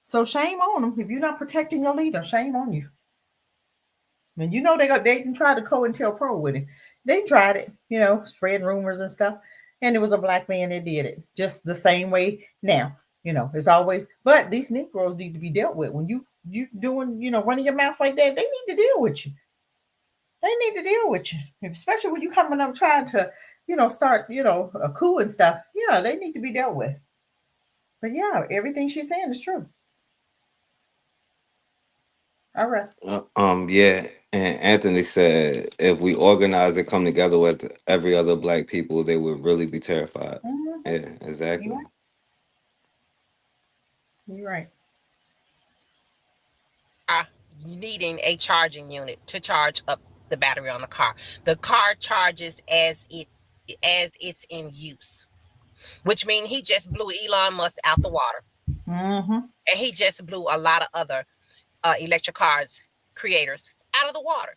Speaker 4: So shame on him. If you're not protecting your leader, shame on you. And you know they can try to COINTELPRO with him. They tried it, you know, spread rumors and stuff. And it was a black man that did it. Just the same way now. You know, it's always, but these Negroes need to be dealt with. When you doing, you know, running your mouth like that, they need to deal with you. They need to deal with you. Especially when you coming up trying to, you know, start, you know, a coup and stuff. Yeah, they need to be dealt with. But yeah, everything she's saying is true. All right.
Speaker 3: Yeah. And Anthony said if we organize and come together with every other black people, they would really be terrified.
Speaker 4: Mm-hmm.
Speaker 3: Yeah, exactly.
Speaker 4: You're right.
Speaker 7: Needing a charging unit to charge up the battery on the car. The car charges as it's in use, which means he just blew Elon Musk out the water.
Speaker 4: Mm-hmm.
Speaker 7: And he just blew a lot of other electric cars creators out of the water.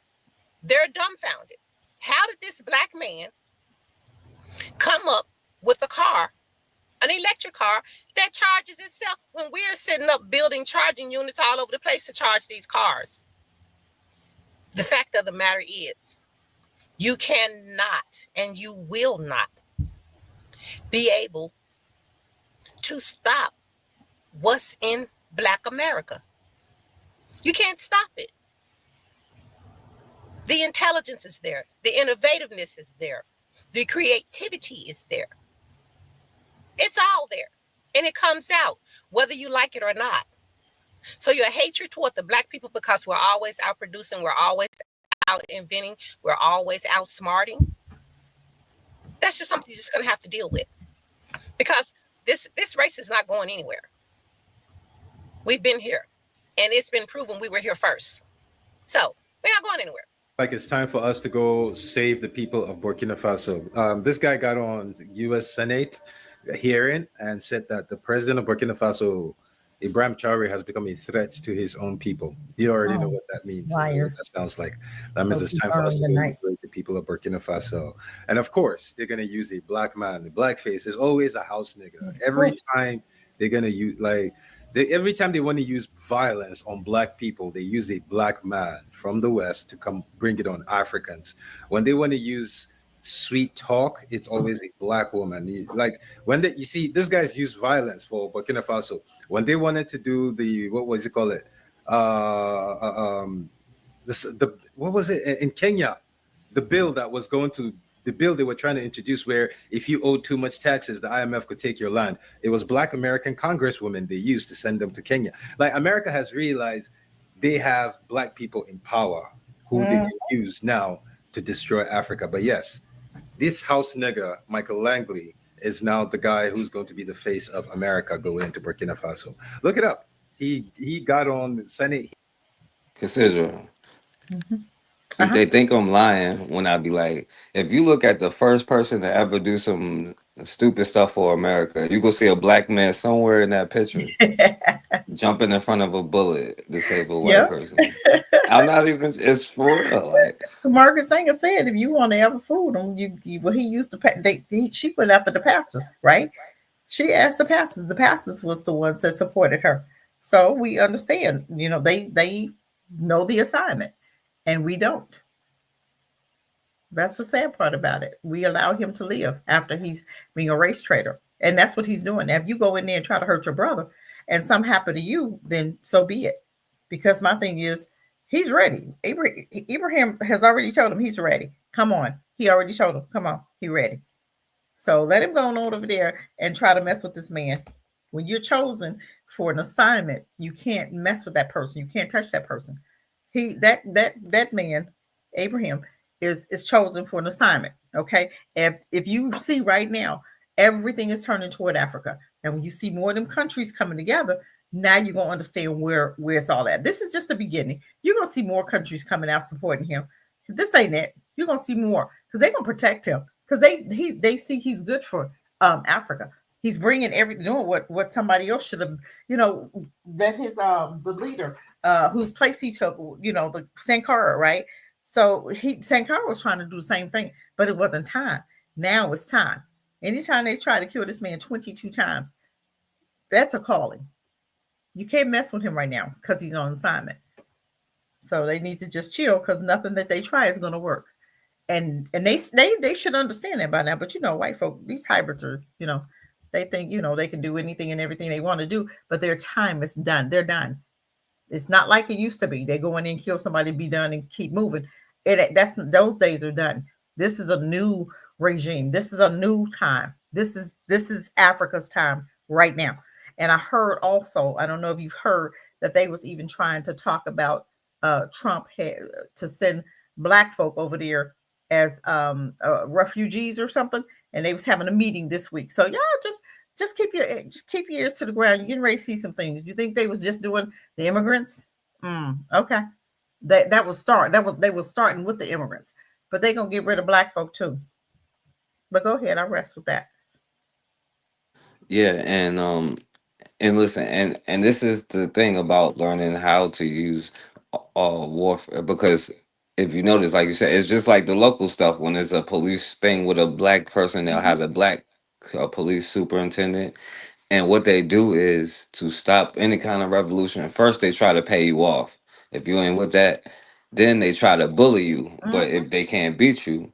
Speaker 7: They're dumbfounded. How did this black man come up with a car, an electric car that charges itself when we're sitting up building charging units all over the place to charge these cars? The fact of the matter is, you cannot and you will not be able to stop what's in Black America. You can't stop it. The intelligence is there. The innovativeness is there. The creativity is there. It's all there. And it comes out, whether you like it or not. So your hatred toward the black people because we're always out producing, we're always out inventing, we're always outsmarting. That's just something you're just going to have to deal with. Because this race is not going anywhere. We've been here. And it's been proven we were here first. So we're not going anywhere.
Speaker 9: Like it's time for us to go save the people of Burkina Faso. This guy got on U.S. Senate hearing and said that the president of Burkina Faso, Ibrahim Traoré, has become a threat to his own people. You already know what that means. What that sounds like. That means it's time for us to go save the people of Burkina Faso. And of course, they're going to use a black man. The blackface is always a house nigga. Every time they're going to use, like, every time they want to use violence on black people, they use a black man from the West to come bring it on Africans. When they want to use sweet talk, it's always a black woman. Like when you see this guy's used violence for Burkina Faso. When they wanted to do the what was it called it? What was it in Kenya? The bill that was going to. The bill they were trying to introduce where if you owed too much taxes, the IMF could take your land. It was black American congresswomen they used to send them to Kenya. Like America has realized they have black people in power who they can use now to destroy Africa. But yes, this house nigger, Michael Langley, is now the guy who's going to be the face of America going into Burkina Faso. Look it up. He got on the Senate.
Speaker 3: Cassidra. They think I'm lying when I be like, if you look at the first person to ever do some stupid stuff for America, you go see a black man somewhere in that picture jumping in front of a bullet to save a white person. I'm not even. It's for real. Like
Speaker 4: Margaret Sanger said, if you want to have a food, he used to. She went after the pastors, right? She asked the pastors. The pastors was the ones that supported her. So we understand. You know, they know the assignment. And we don't. That's the sad part about it. We allow him to live after he's being a race traitor. And that's what he's doing. Now, if you go in there and try to hurt your brother and something happen to you, then so be it. Because my thing is, he's ready. Abraham has already told him he's ready. Come on. He already told him, come on, he's ready. So let him go on over there and try to mess with this man. When you're chosen for an assignment, you can't mess with that person. You can't touch that person. That man, Abraham, is chosen for an assignment. Okay. If you see right now, everything is turning toward Africa. And when you see more of them countries coming together, now you're gonna understand where it's all at. This is just the beginning. You're gonna see more countries coming out supporting him. This ain't it. You're gonna see more because they're gonna protect him because they see he's good for Africa. He's bringing everything, doing what somebody else should have, that his the leader whose place he took, the Sankara, right? So Sankara was trying to do the same thing, but it wasn't time. Now it's time. Anytime they try to kill this man 22 times, that's a calling. You can't mess with him right now because he's on assignment. So they need to just chill because nothing that they try is going to work. And they should understand that by now. But white folk, these hybrids are, they think they can do anything and everything they want to do, but their time is done. They're done. It's not like it used to be. They go in and kill somebody, be done, and keep moving. Those days are done. This is a new regime. This is a new time. This is Africa's time right now. And I heard also, I don't know if you've heard that they was even trying to talk about Trump had to send black folk over there as refugees or something, and they was having a meeting this week. So y'all just keep your ears to the ground. You're getting ready to see some things. You think they was just doing the immigrants? Okay, that was they were starting with the immigrants, but they gonna get rid of black folk too. But go ahead, I rest with that.
Speaker 3: Yeah, and listen, and this is the thing about learning how to use warfare, because if you notice, like you said, it's just like the local stuff. When there's a police thing with a black person, they'll have a black police superintendent, and what they do is to stop any kind of revolution. First, they try to pay you off. If you ain't with that, then they try to bully you. But if they can't beat you,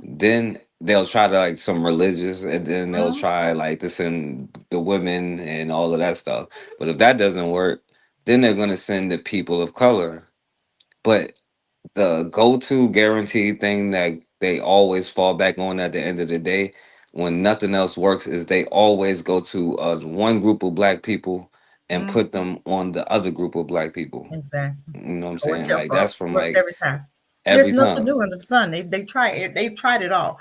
Speaker 3: then they'll try to like some religious, and then they'll try like to send the women and all of that stuff. But if that doesn't work, then they're gonna send the people of color. But the go-to guaranteed thing that they always fall back on at the end of the day, when nothing else works, is they always go to one group of black people and put them on the other group of black people.
Speaker 4: Exactly.
Speaker 3: You know what I'm
Speaker 4: What's
Speaker 3: saying?
Speaker 4: your
Speaker 3: Like
Speaker 4: fault?
Speaker 3: that's from
Speaker 4: Works
Speaker 3: like
Speaker 4: every time.
Speaker 3: every
Speaker 4: There's nothing
Speaker 3: time.
Speaker 4: new under the sun. They've tried it all.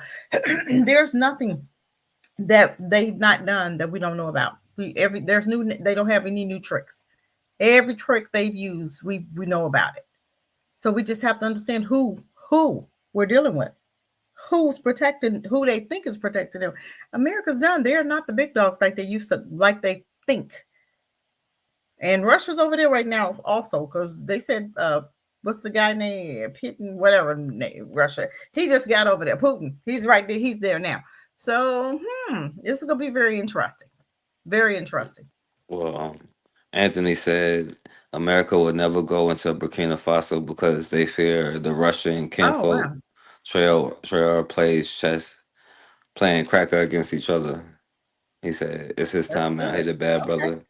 Speaker 4: There's nothing that they've not done that we don't know about. They don't have any new tricks. Every trick they've used, we know about it. So we just have to understand who we're dealing with, who's protecting, who they think is protecting them. America's done. They're not the big dogs like they used to, like they think. And Russia's over there right now also, because they said, what's the guy named Putin, whatever name, Russia. He just got over there. Putin. He's right there. He's there now. So this is gonna be very interesting. Very interesting.
Speaker 3: Well, Anthony said America would never go into Burkina Faso because they fear the Russian kinfolk.
Speaker 4: wow.
Speaker 3: Trail plays chess, playing cracker against each other. He said it's his
Speaker 4: That's
Speaker 3: time now. He
Speaker 4: good.
Speaker 3: the bad
Speaker 4: Okay.
Speaker 3: brother.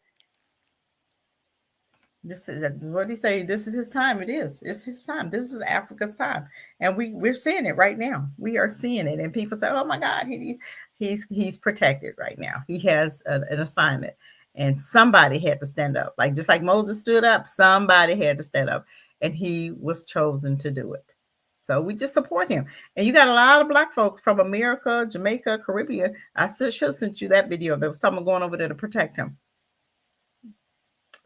Speaker 4: This is what do you say? This is his time. It is. It's his time. This is Africa's time, and we're seeing it right now. We are seeing it, and people say, "Oh my God, he's protected right now. He has an assignment." And somebody had to stand up, like just like Moses stood up. Somebody had to stand up, and he was chosen to do it. So we just support him. And you got a lot of black folks from America, Jamaica, Caribbean. I should have sent you that video. There was someone going over there to protect him.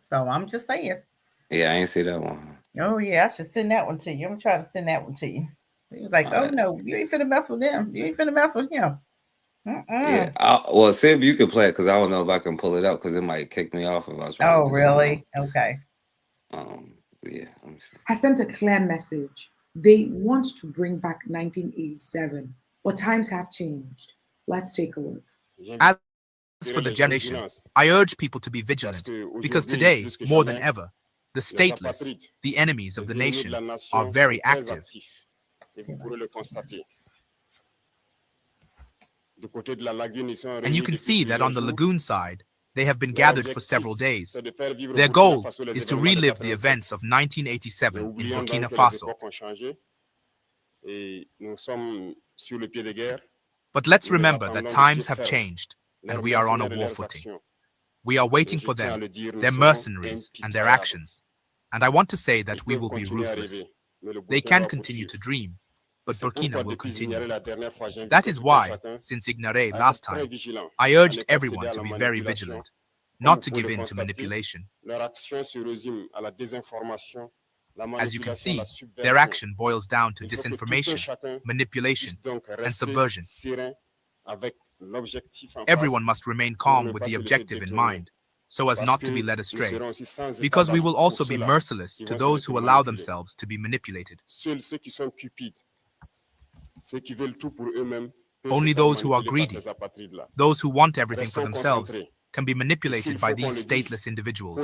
Speaker 4: So I'm just saying.
Speaker 3: Yeah, I ain't see that one.
Speaker 4: Oh yeah, I should send that one to you. I'm gonna try to send that one to you. He was like, "Oh no, you ain't finna mess with them. You ain't finna mess with him."
Speaker 3: Yeah, well, see if you can play it, because I don't know if I can pull it out, because it might kick me off if I was trying
Speaker 4: Oh
Speaker 3: to do something
Speaker 4: really? Okay.
Speaker 3: Yeah. Let me see.
Speaker 6: I sent a clear message. They want to bring back 1987, but times have changed. Let's take a look.
Speaker 10: As for the generation, I urge people to be vigilant, because today, more than ever, the stateless, the enemies of the nation, are very active. And you can see that on the lagoon side, they have been gathered for several days. Their goal is to relive the events of 1987 in Burkina Faso. But let's remember that times have changed, and we are on a war footing. We are waiting for them, their mercenaries, and their actions. And I want to say that we will be ruthless. They can continue to dream, but Burkina will continue. That is why, since Ignoré last time, I urged everyone to be very vigilant, not to give in to manipulation. As you can see, their action boils down to disinformation, manipulation, and subversion. Everyone must remain calm with the objective in mind, so as not to be led astray, because we will also be merciless to those who allow themselves to be manipulated. Only those who are greedy, those who want everything for themselves, can be manipulated by these stateless individuals.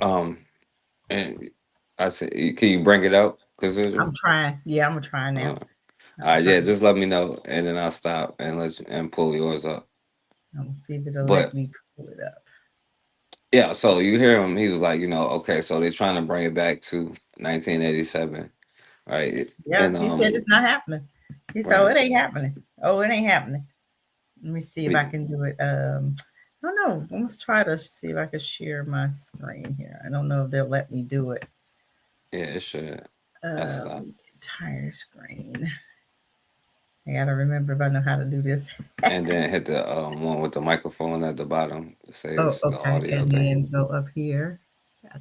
Speaker 3: And I said, can you bring it out?
Speaker 4: I'm trying. Yeah, I'm gonna try now.
Speaker 3: All right, yeah, just let me know, and then I'll stop and pull yours up.
Speaker 4: I'm gonna see if it'll let me pull it up.
Speaker 3: Yeah, so you hear him. He was like, okay, so they're trying to bring it back to 1987, right?
Speaker 4: Yeah,
Speaker 3: And,
Speaker 4: he said it's not happening. He said, "Oh, it ain't happening. Oh, it ain't happening." Let me see if I can do it. I don't know. Let's try to see if I can share my screen here. I don't know if they'll let me do it.
Speaker 3: Yeah, it should.
Speaker 4: Entire screen. I gotta remember if I know how to do this.
Speaker 3: And then hit the one with the microphone at the bottom. It says the audio
Speaker 4: and
Speaker 3: thing.
Speaker 4: then go up here. I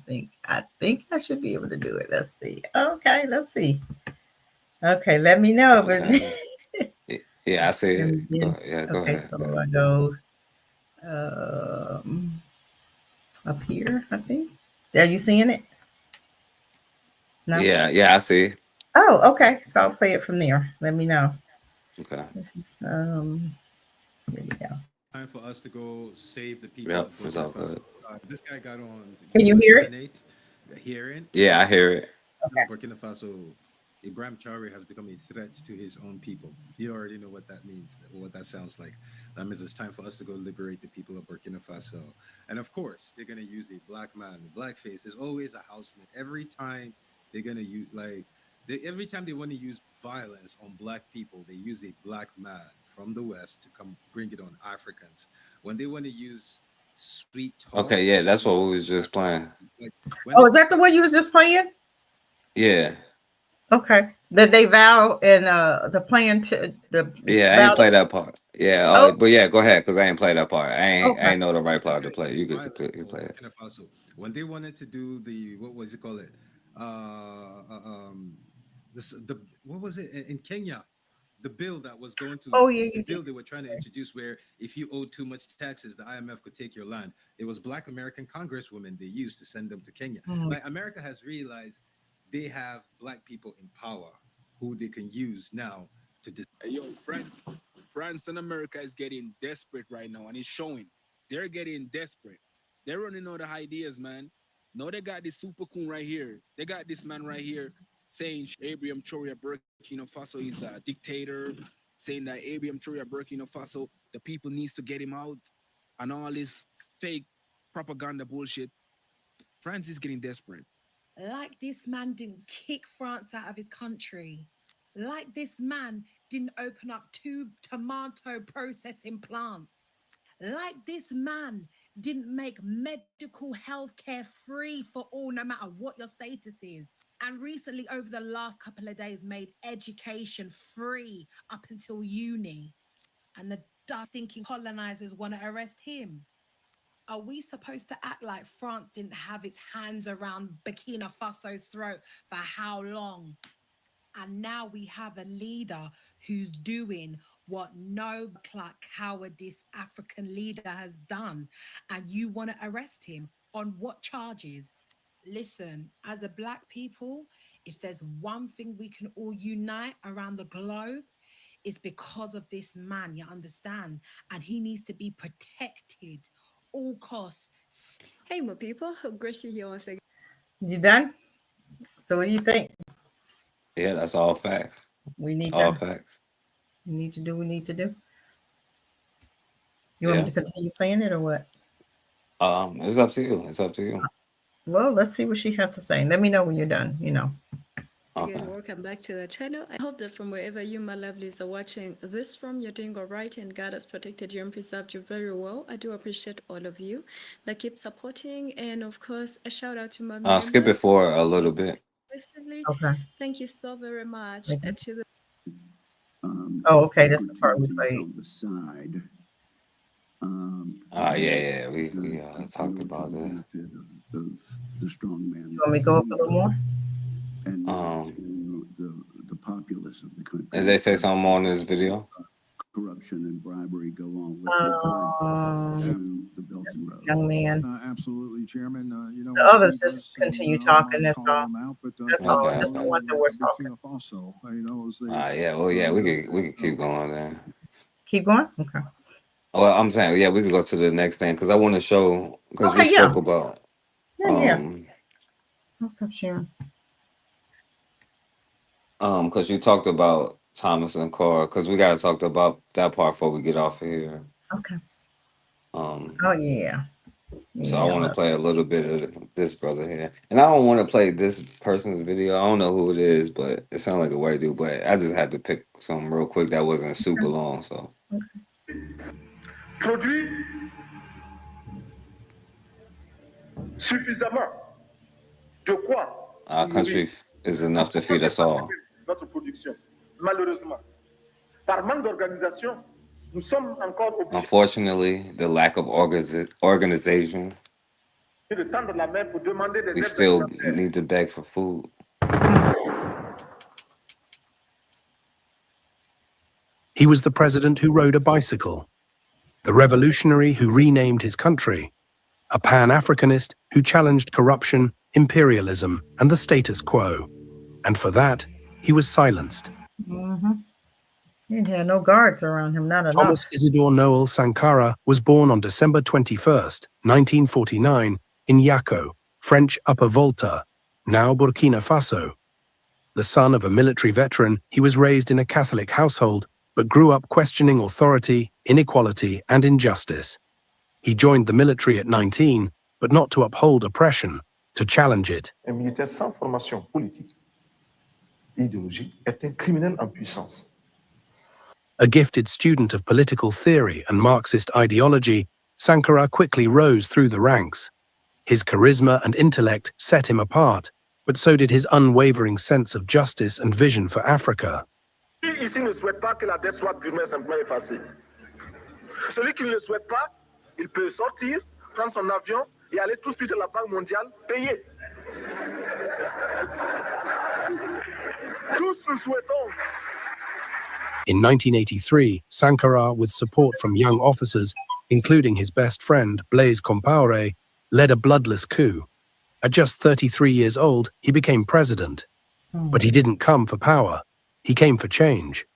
Speaker 4: think I should be able to do it. Let's see. Okay, let's see. Okay, let me know.
Speaker 3: Yeah, I see it.
Speaker 4: Then,
Speaker 3: Go ahead.
Speaker 4: So I go up here, I think. Are you seeing it? No?
Speaker 3: Yeah, I see.
Speaker 4: Oh, okay. So I'll play it from there. Let me know.
Speaker 3: Okay.
Speaker 4: This is here we go.
Speaker 9: Time for us to go save the people.
Speaker 3: Yep, it's all good.
Speaker 9: This guy got on.
Speaker 4: Can you hear it?
Speaker 9: Hearing?
Speaker 3: Yeah, I hear it.
Speaker 4: Okay.
Speaker 9: Burkina Faso, Ibrahim Traoré has become a threat to his own people. You already know what that means, what that sounds like. That means it's time for us to go liberate the people of Burkina Faso. And of course, they're going to use a black man. Blackface is always a houseman. Every time they're going to use, every time they want to use violence on black people, they use a black man from the West to come bring it on Africans. When they want to use sweet talk.
Speaker 3: Okay, yeah, that's what we was just playing.
Speaker 4: Is that the one you was just playing?
Speaker 3: Yeah.
Speaker 4: Okay. That they vow and the plan to the.
Speaker 3: Yeah, I ain't play that part. Yeah, but yeah, go ahead, because I ain't play that part. I ain't know the right part to play. You could play it.
Speaker 9: When they wanted to do the what was it called? What was it in Kenya? The bill that was going to the bill they were trying to introduce, where if you owe too much taxes, the IMF could take your land. It was Black American congresswomen they used to send them to Kenya. Like America has realized they have Black people in power who they can use now to.
Speaker 11: France and America is getting desperate right now, and it's showing. They're getting desperate. They're running out of ideas, man. No, they got this super coon right here. They got this man right here saying Abraham Traoré Burkina Faso is a dictator, saying that Abraham Traoré Burkina Faso, the people needs to get him out, and all this fake propaganda bullshit. France is getting desperate.
Speaker 12: Like this man didn't kick France out of his country. Like this man didn't open up 2 tomato processing plants. Like this man didn't make medical health care free for all, no matter what your status is. And recently, over the last couple of days, made education free up until uni. And the dust-stinking colonizers want to arrest him. Are we supposed to act like France didn't have its hands around Burkina Faso's throat for how long? And now we have a leader who's doing what no cowardice African leader has done. And you want to arrest him on what charges? Listen, as a Black people, if there's one thing we can all unite around the globe, it's because of this man, you understand? And he needs to be protected, all costs.
Speaker 23: Hey, my people, Gracie here once again.
Speaker 4: You done? So what do you think?
Speaker 3: Yeah, that's all facts.
Speaker 4: We need
Speaker 3: all facts.
Speaker 4: We need to do what we need to do. You want me to continue playing it or what?
Speaker 3: It's up to you. It's up to you.
Speaker 4: Well, let's see what she has to say. Let me know when you're done,
Speaker 3: Okay.
Speaker 23: Welcome back to the channel. I hope that from wherever you, my lovelies, are watching this from, you're doing all right and God has protected you and preserved you very well. I do appreciate all of you that keep supporting, and of course, a shout out to my members.
Speaker 3: Skip it for a little bit.
Speaker 4: Okay.
Speaker 23: Thank you so very much.
Speaker 4: Mhm.
Speaker 23: To the
Speaker 4: Oh, okay. That's the part we played.
Speaker 20: On the side.
Speaker 3: Yeah. We talked about that.
Speaker 20: Benefit of the strong man.
Speaker 4: You want me to go up a little more?
Speaker 20: And to the populace of the country.
Speaker 3: Did they say something more in this video?
Speaker 20: Corruption and bribery go on with to the Belt and Road.
Speaker 4: Young man.
Speaker 8: Absolutely, Chairman.
Speaker 4: The others just continue talking. That's all. That's all.
Speaker 3: Okay,
Speaker 4: Just the
Speaker 3: okay.
Speaker 4: ones that were talking.
Speaker 8: Also, you know,
Speaker 3: Yeah. Well, yeah. We could keep going there.
Speaker 4: Keep going. Okay.
Speaker 3: Well, I'm saying, yeah, we could go to the next thing because I want to show because
Speaker 4: Okay,
Speaker 3: we spoke about.
Speaker 4: Yeah. I'll stop sharing.
Speaker 3: Because you talked about Thomas and Carr, because we gotta talk about that part before we get off of here.
Speaker 4: Okay.
Speaker 3: Um,
Speaker 4: Oh yeah.
Speaker 3: so I want to play a little bit of this brother here, and I don't want to play this person's video. I don't know who it is, but it sounds like a white dude. But I just had to pick something real quick that wasn't super long. So
Speaker 16: Produit suffisamment de quoi
Speaker 3: our country is enough to feed us all.
Speaker 16: notre production. Malheureusement, par manque d'organisation, nous sommes encore obligés
Speaker 3: Unfortunately, the lack of organization,
Speaker 16: de tendre la main pour demander des
Speaker 3: we
Speaker 16: aides
Speaker 3: still
Speaker 16: alimentaires.
Speaker 3: need to beg for food.
Speaker 14: He was the president who rode a bicycle, the revolutionary who renamed his country, a Pan-Africanist who challenged corruption, imperialism, and the status quo. And for that, he was silenced.
Speaker 4: Mm-hmm. He didn't have no guards around him, not enough.
Speaker 14: Thomas Isidore Noel Sankara was born on December 21st, 1949, in Yako, French Upper Volta, now Burkina Faso. The son of a military veteran, he was raised in a Catholic household, but grew up questioning authority, inequality, and injustice. He joined the military at 19, but not to uphold oppression, to challenge it.
Speaker 15: Un militaire sans formation politique et idéologique est un criminel en puissance.
Speaker 14: A gifted student of political theory and Marxist ideology, Sankara quickly rose through the ranks. His charisma and intellect set him apart, but so did his unwavering sense of justice and vision for Africa.
Speaker 16: Qui ici ne souhaite pas que la dette soit purement et simplement effacée? Celui qui ne le souhaite pas, il peut sortir, prendre son avion et aller tout de suite à la Banque mondiale payer. Tous nous souhaitons.
Speaker 14: In 1983, Sankara, with support from young officers, including his best friend Blaise Compaoré, led a bloodless coup. At just 33 years old, he became president. But he didn't come for power. He came for change.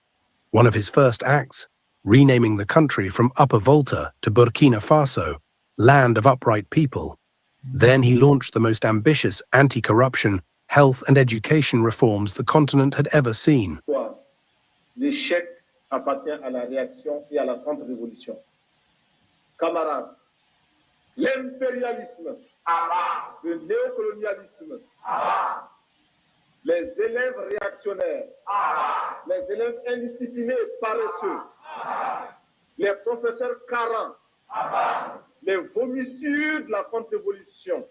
Speaker 14: One of his first acts, renaming the country from Upper Volta to Burkina Faso, land of upright people. Then he launched the most ambitious anti-corruption, health and education reforms the continent had ever seen.
Speaker 16: L'échec appartient à la réaction et à la contre-révolution. Camarades, l'impérialisme, le néocolonialisme, les élèves réactionnaires, les élèves indisciplinés et paresseux, les professeurs carents, les vomissures de la contre-révolution,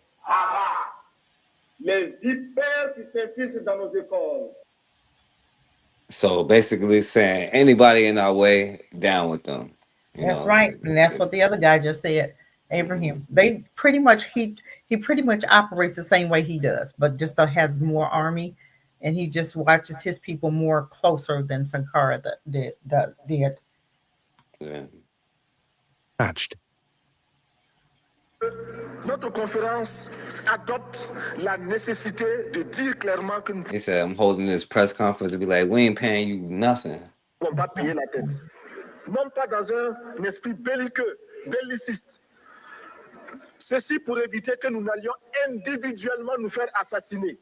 Speaker 16: les vipères qui s'infiltrent dans nos écoles.
Speaker 3: So basically saying anybody in our way, down with them.
Speaker 4: That's right. And that's what the other guy just said, Abraham. They pretty much, he pretty much operates the same way he does, but just has more army, and he just watches his people more closer than Sankara did.
Speaker 3: Yeah.
Speaker 14: Matched.
Speaker 16: Notre conférence adopte la nécessité de dire clairement que nous
Speaker 3: He said, I'm holding this press conference to be like, we ain't paying you nothing.
Speaker 16: ne pouvons pas payer la dette. Non pas dans un esprit belliqueux, belliciste. Ceci pour éviter que nous n'allions individuellement nous faire assassiner.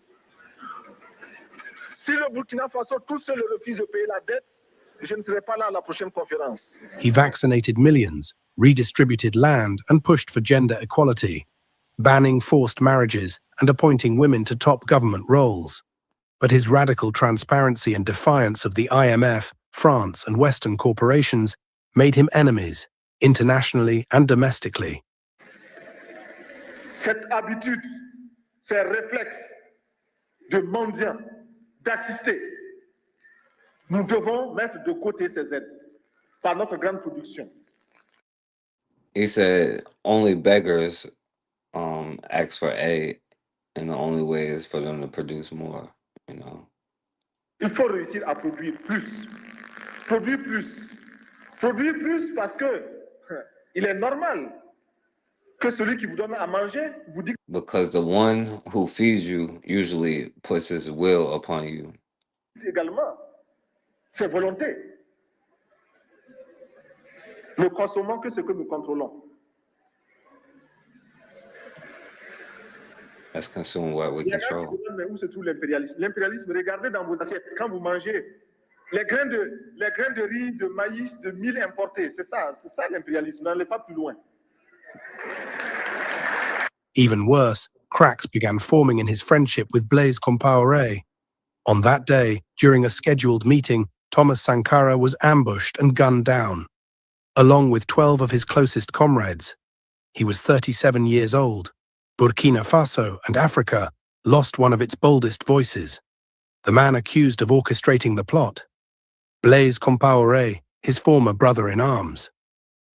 Speaker 16: Si le Burkina Faso tout seul refuse de payer la dette, je ne serai pas là à la prochaine conférence.
Speaker 14: He vaccinated millions, redistributed land, and pushed for gender equality, banning forced marriages and appointing women to top government roles. but his radical transparency and defiance of the IMF, France, and Western corporations made him enemies, internationally and domestically.
Speaker 15: Cette habitude, ces réflexes de mendiants, d'assister, nous devons mettre de côté ces aides par notre grande production.
Speaker 3: He said only beggars ask for aid, and the only way is for them to produce more, you know.
Speaker 15: Il faut réussir à produire plus. Produire plus. Produire plus parce que il est normal que celui qui vous donne à manger vous dit.
Speaker 3: Because the one who feeds you usually puts his will upon you.
Speaker 15: Également, c'est volonté. Nous consommons que ce que nous contrôlons.
Speaker 3: Let's consume what we control.
Speaker 15: Mais où se trouve l'impérialisme? L'impérialisme, regardez dans vos assiettes, quand vous mangez les grains de riz, de maïs, de mil importés, c'est ça l'impérialisme, n'allez pas plus loin.
Speaker 14: Even worse, cracks began forming in his friendship with Blaise Compaoré. On that day, during a scheduled meeting, Thomas Sankara was ambushed and gunned down, along with 12 of his closest comrades. He was 37 years old. Burkina Faso and Africa lost one of its boldest voices, the man accused of orchestrating the plot, Blaise Compaoré, his former brother-in-arms.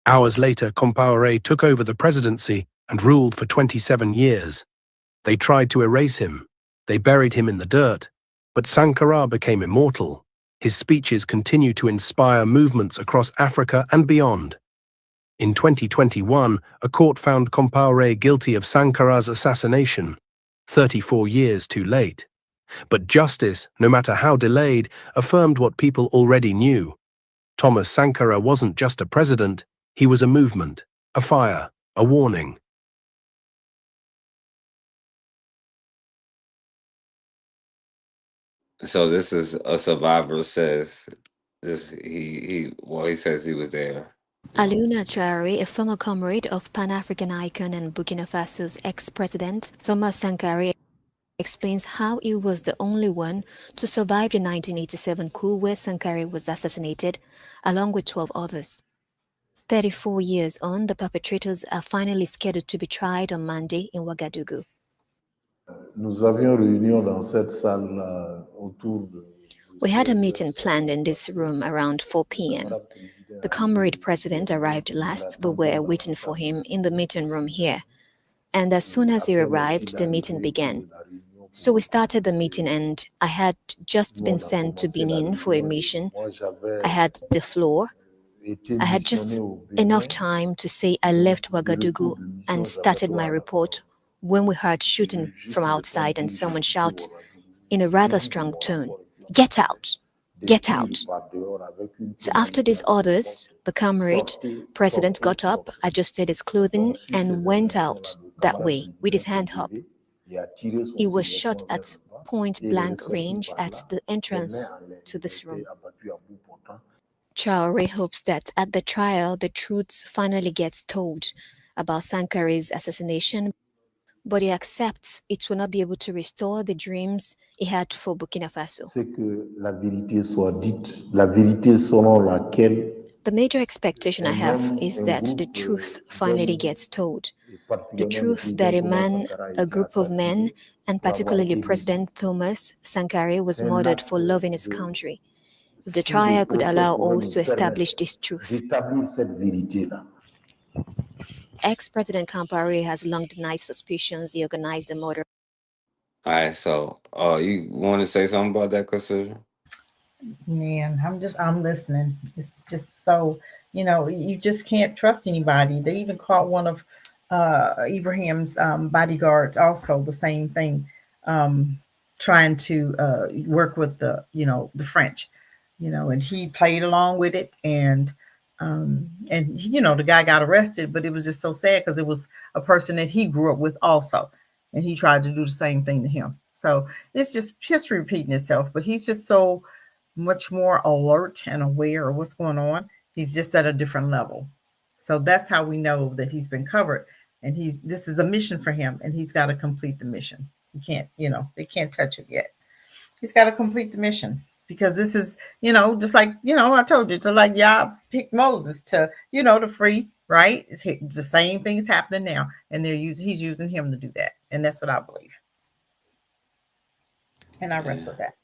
Speaker 14: Hours later, Compaoré took over the presidency and ruled for 27 years. They tried to erase him. They buried him in the dirt. But Sankara became immortal. His speeches continue to inspire movements across Africa and beyond. In 2021, a court found Compaoré guilty of Sankara's assassination, 34 years too late. But justice, no matter how delayed, affirmed what people already knew. Thomas Sankara wasn't just a president, he was a movement, a fire, a warning.
Speaker 3: So this is a survivor says this he says he was there.
Speaker 13: Alioune Traoré, a former comrade of Pan-African icon and Burkina Faso's ex-president Thomas Sankara, explains how he was the only one to survive the 1987 coup where Sankara was assassinated, along with 12 others. 34 years on, the perpetrators are finally scheduled to be tried on Monday in Ouagadougou.
Speaker 17: Nous avions réunion dans cette salle autour de.
Speaker 13: We had a meeting planned in this room around 4 p.m. The comrade president arrived last, but we were waiting for him in the meeting room here. And as soon as he arrived, the meeting began. So we started the meeting and I had just been sent to Benin for a mission. I had the floor. I had just enough time to say I left Ouagadougou and started my report when we heard shooting from outside and someone shout in a rather strong tone, "Get out! Get out!" So after these orders, the comrade president got up, adjusted his clothing, and went out that way with his hand up. He was shot at point-blank range at the entrance to this room. Traoré hopes that at the trial, the truth finally gets told about Sankara's assassination, but he accepts it will not be able to restore the dreams he had for Burkina Faso.
Speaker 17: C'est que la vérité soit dite, la vérité selon laquelle.
Speaker 13: The major expectation I have is that the truth finally gets told. The truth that a group of men, and particularly President Thomas Sankara, was murdered for loving his country. If the trial could allow us to establish this truth. Ex-President Compaoré has long denied suspicions he organized the murder.
Speaker 3: All right, so you want to say something about that, Cassandra?
Speaker 4: Man, I'm listening. It's just so, you just can't trust anybody. They even caught one of Ibrahim's bodyguards, also the same thing, trying to work with the French, and he played along with it, and the guy got arrested, but it was just so sad because it was a person that he grew up with also, and he tried to do the same thing to him. So it's just history repeating itself, but he's just so much more alert and aware of what's going on. He's just at a different level. So that's how we know that he's been covered, and this is a mission for him, and he's got to complete the mission. He can't, they can't touch it yet. He's got to complete the mission, because this is, just like, I told you, to like Yah picked Moses to, to free, right? It's the same thing is happening now, and he's using him to do that, and that's what I believe. And I rest with that.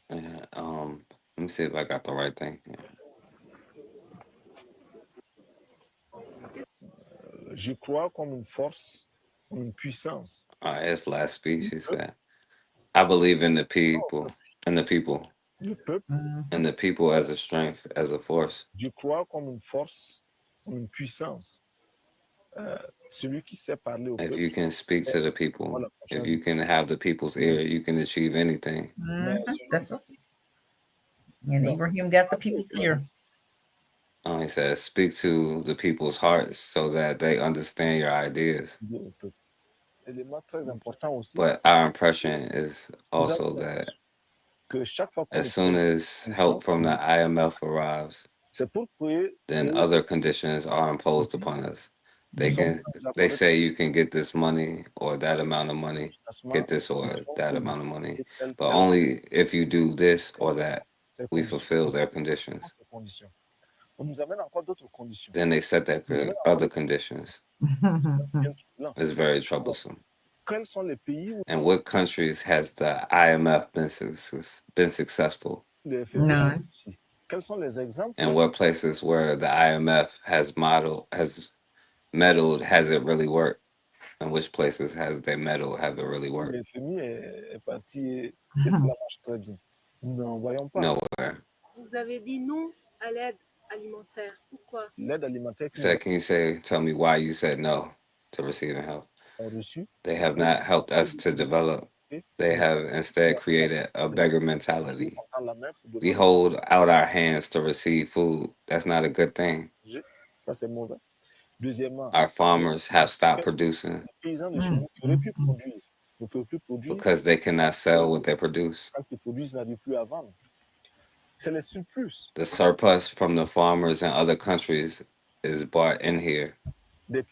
Speaker 3: Yeah, let me see if I got the right thing. Yeah.
Speaker 15: Je crois comme une force, une puissance.
Speaker 3: His last speech, he said, I believe in the people, and the people, and the people as a strength, as a force.
Speaker 15: Je crois comme une force, une puissance. Celui qui sait parler au
Speaker 3: If
Speaker 15: peuple.
Speaker 3: you can speak to the people, if you can have the people's ear, you can achieve anything.
Speaker 4: That's right. And Abraham got the people's ear.
Speaker 3: He says, speak to the people's hearts so that they understand your ideas. But our impression is also that as soon as help from the IMF arrives, then other conditions are imposed upon us. They say you can get this money or that amount of money, get this or that amount of money, but only if you do this or that, we fulfill their conditions. Then they set their other conditions. It's very troublesome. And what countries has the IMF been successful?
Speaker 4: None.
Speaker 3: And what places where the IMF has meddled, has it really worked? And which places has they meddled, have it really worked? Nowhere.
Speaker 18: Vous avez dit non à l'aide alimentaire. Pourquoi?
Speaker 3: Can you tell me why you said no to receiving help? They have not helped us to develop. They have instead created a beggar mentality. We hold out our hands to receive food. That's not a good thing. Our farmers have stopped producing because they cannot sell what they produce. The surplus from the farmers in other countries is brought in here. We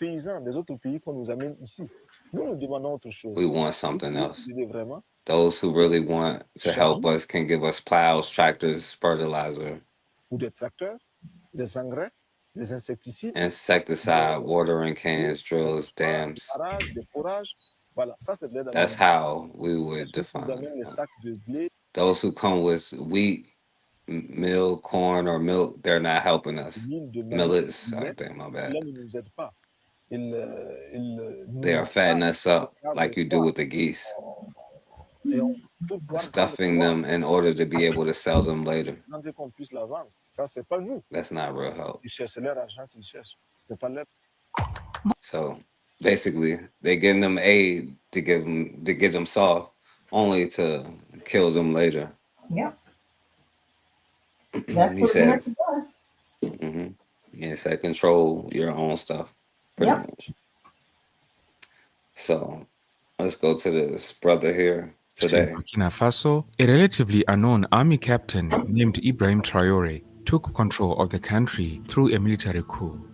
Speaker 3: want something else. Those who really want to help us can give us plows, tractors, fertilizer, insecticide, watering cans, drills, dams. That's how we would define it. Those who come with wheat, meal, corn, or milk, they're not helping us. Millets, I think, my bad. They are fattening us up like you do with the geese, stuffing them in order to be able to sell them later. That's not real help. So basically, they're getting them aid to get them soft, only to kill them later.
Speaker 4: Yeah. That's what America does.
Speaker 3: He said, control your own stuff, pretty much. So let's go to this brother here today.
Speaker 19: In Burkina Faso, a relatively unknown army captain named Ibrahim Traore took control of the country through a military coup.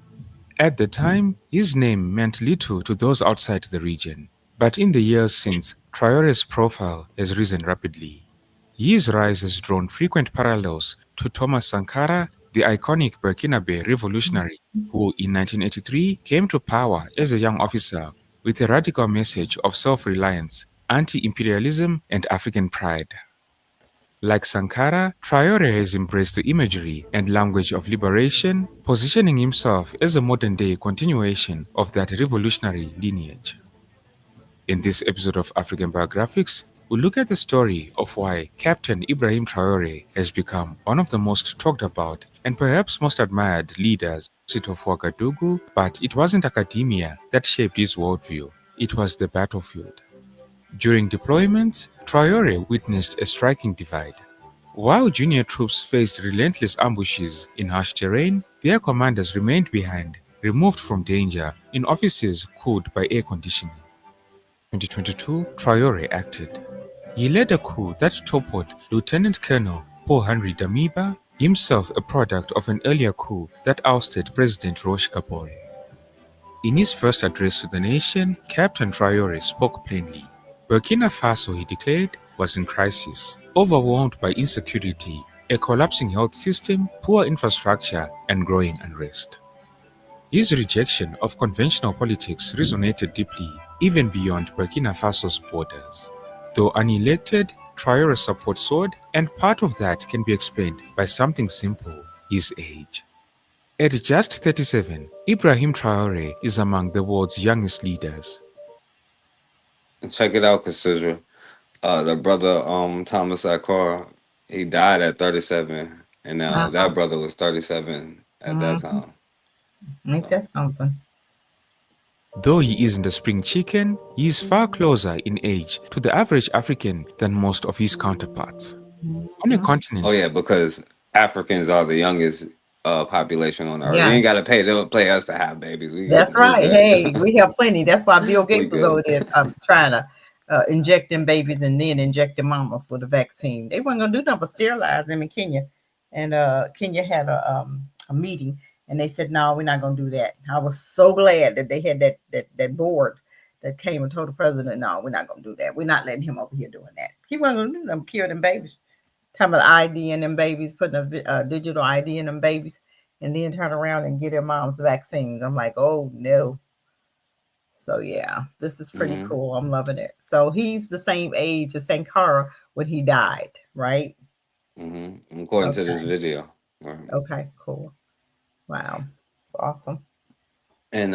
Speaker 19: At the time, his name meant little to those outside the region. But in the years since, Traore's profile has risen rapidly. His rise has drawn frequent parallels to Thomas Sankara, the iconic Burkinabe revolutionary who in 1983 came to power as a young officer with a radical message of self-reliance, anti-imperialism, and African pride. Like Sankara, Traore has embraced the imagery and language of liberation, positioning himself as a modern-day continuation of that revolutionary lineage. In this episode of African Biographics, we look at the story of why Captain Ibrahim Traore has become one of the most talked about and perhaps most admired leaders of Ouagadougou, but it wasn't academia that shaped his worldview, it was the battlefield. During deployments, Traore witnessed a striking divide. While junior troops faced relentless ambushes in harsh terrain, their commanders remained behind, removed from danger, in offices cooled by air conditioning. In 2022, Traore acted. He led a coup that toppled Lieutenant Colonel Paul-Henri Damiba, himself a product of an earlier coup that ousted President Roch Kabore. In his first address to the nation, Captain Traore spoke plainly. Burkina Faso, he declared, was in crisis, overwhelmed by insecurity, a collapsing health system, poor infrastructure, and growing unrest. His rejection of conventional politics resonated deeply, even beyond Burkina Faso's borders. Though unelected, Traore's support soared, and part of that can be explained by something simple: his age. At just 37, Ibrahim Traore is among the world's youngest leaders.
Speaker 3: And check it out, Cassidra. The brother Thomas Sankara, he died at 37, and now
Speaker 4: Uh-huh.
Speaker 3: that brother was 37 at that time.
Speaker 4: Ain't that something?
Speaker 19: Though he isn't a spring chicken, he is far closer in age to the average African than most of his counterparts. On a continent.
Speaker 3: Oh yeah, because Africans are the youngest population on earth. You
Speaker 4: Yeah.
Speaker 3: ain't gotta pay us to have babies.
Speaker 4: That's
Speaker 3: We
Speaker 4: right.
Speaker 3: good.
Speaker 4: Hey, we have plenty. That's why Bill
Speaker 3: We
Speaker 4: Gates was
Speaker 3: good.
Speaker 4: over there trying to inject them babies and then inject them mamas with a vaccine. They weren't gonna do nothing but sterilize them in Kenya, and Kenya had a meeting, and they said, "No, we're not gonna do that." I was so glad that they had that board that came and told the president, "No, we're not gonna do that. We're not letting him over here doing that. He wasn't gonna do them, kill them babies." Talking about ID in them babies, putting a digital ID in them babies, and then turn around and get their mom's vaccines. I'm like, oh no. So yeah, this is pretty cool. I'm loving it. So he's the same age as Sankara when he died, right?
Speaker 3: According to this video. Right.
Speaker 4: Okay, cool. Wow. Awesome.
Speaker 3: And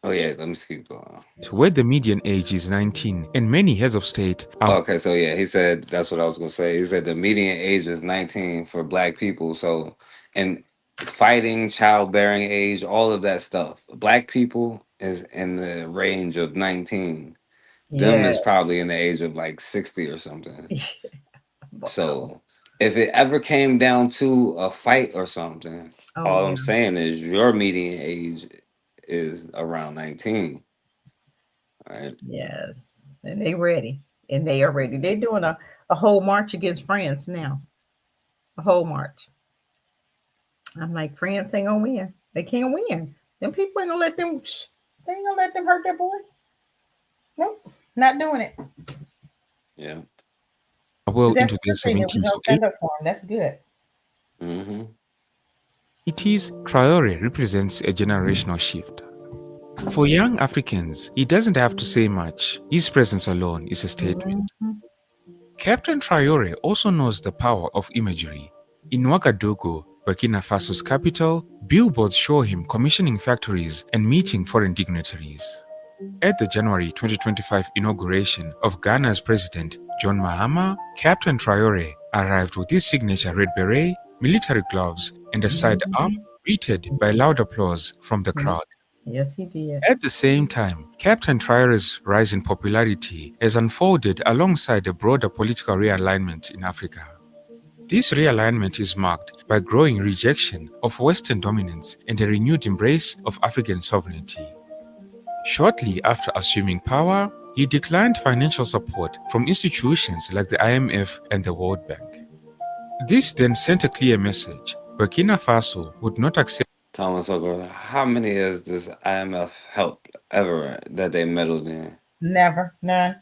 Speaker 3: oh yeah, let me keep going.
Speaker 19: Where the median age is 19, and many heads of state are.
Speaker 3: Okay, so yeah, he said that's what I was gonna say. He said the median age is 19 for Black people. So, and fighting, childbearing age, all of that stuff. Black people is in the range of 19. Them
Speaker 4: Yeah.
Speaker 3: is probably in the age of like 60 or something. So, if it ever came down to a fight or something, all
Speaker 4: yeah.
Speaker 3: I'm saying is your median age is around 19. Right?
Speaker 4: Yes. And they ready. And they are ready. They're doing a whole march against France now. A whole march. I'm like, France ain't gonna win. They can't win. Them people ain't gonna let them. They ain't gonna let them hurt their boy. Nope, not doing it.
Speaker 3: Yeah.
Speaker 19: Well
Speaker 4: That's
Speaker 19: into their
Speaker 4: the thing that we
Speaker 19: 70s
Speaker 4: don't
Speaker 19: or
Speaker 4: stand up for them. That's good.
Speaker 19: 80s, Traore represents a generational shift. For young Africans, he doesn't have to say much. His presence alone is a statement. Captain Traore also knows the power of imagery. In Ouagadougou, Burkina Faso's capital, billboards show him commissioning factories and meeting foreign dignitaries. At the January 2025 inauguration of Ghana's President John Mahama, Captain Traore arrived with his signature red beret, military gloves, and a sidearm, greeted by loud applause from the crowd.
Speaker 4: Yes, he did.
Speaker 19: At the same time, Captain Traore's rise in popularity has unfolded alongside a broader political realignment in Africa. This realignment is marked by growing rejection of Western dominance and a renewed embrace of African sovereignty. Shortly after assuming power, he declined financial support from institutions like the IMF and the World Bank. This then sent a clear message: Burkina Faso would not accept.
Speaker 3: Thomas Ogre, how many has this IMF helped ever that they meddled in?
Speaker 4: Never, none,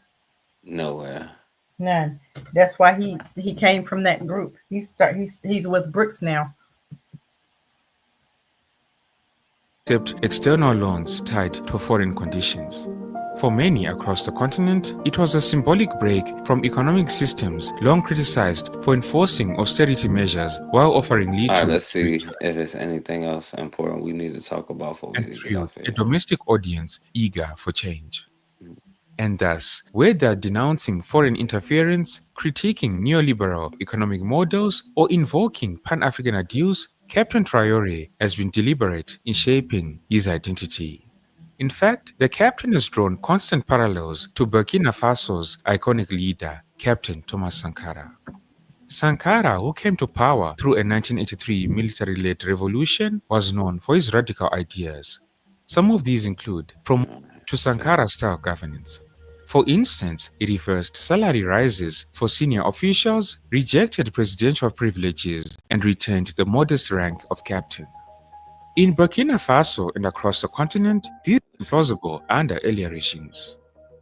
Speaker 3: Nowhere.
Speaker 4: none. That's why he came from that group. He's with BRICS now.
Speaker 19: Accept external loans tied to foreign conditions. For many across the continent, it was a symbolic break from economic systems long criticized for enforcing austerity measures while offering
Speaker 3: All right,
Speaker 19: little
Speaker 3: let's see if there's anything else important we need to talk about before we
Speaker 19: and
Speaker 3: get
Speaker 19: thrilled
Speaker 3: off
Speaker 19: a
Speaker 3: here.
Speaker 19: domestic audience eager for change. And thus, whether denouncing foreign interference, critiquing neoliberal economic models, or invoking Pan-African ideals, Captain Traore has been deliberate in shaping his identity. In fact, the captain has drawn constant parallels to Burkina Faso's iconic leader, Captain Thomas Sankara. Sankara, who came to power through a 1983 military-led revolution, was known for his radical ideas. Some of these include to Sankara-style governance. For instance, he reversed salary rises for senior officials, rejected presidential privileges, and retained the modest rank of captain. In Burkina Faso and across the continent, this is implausible under earlier regimes.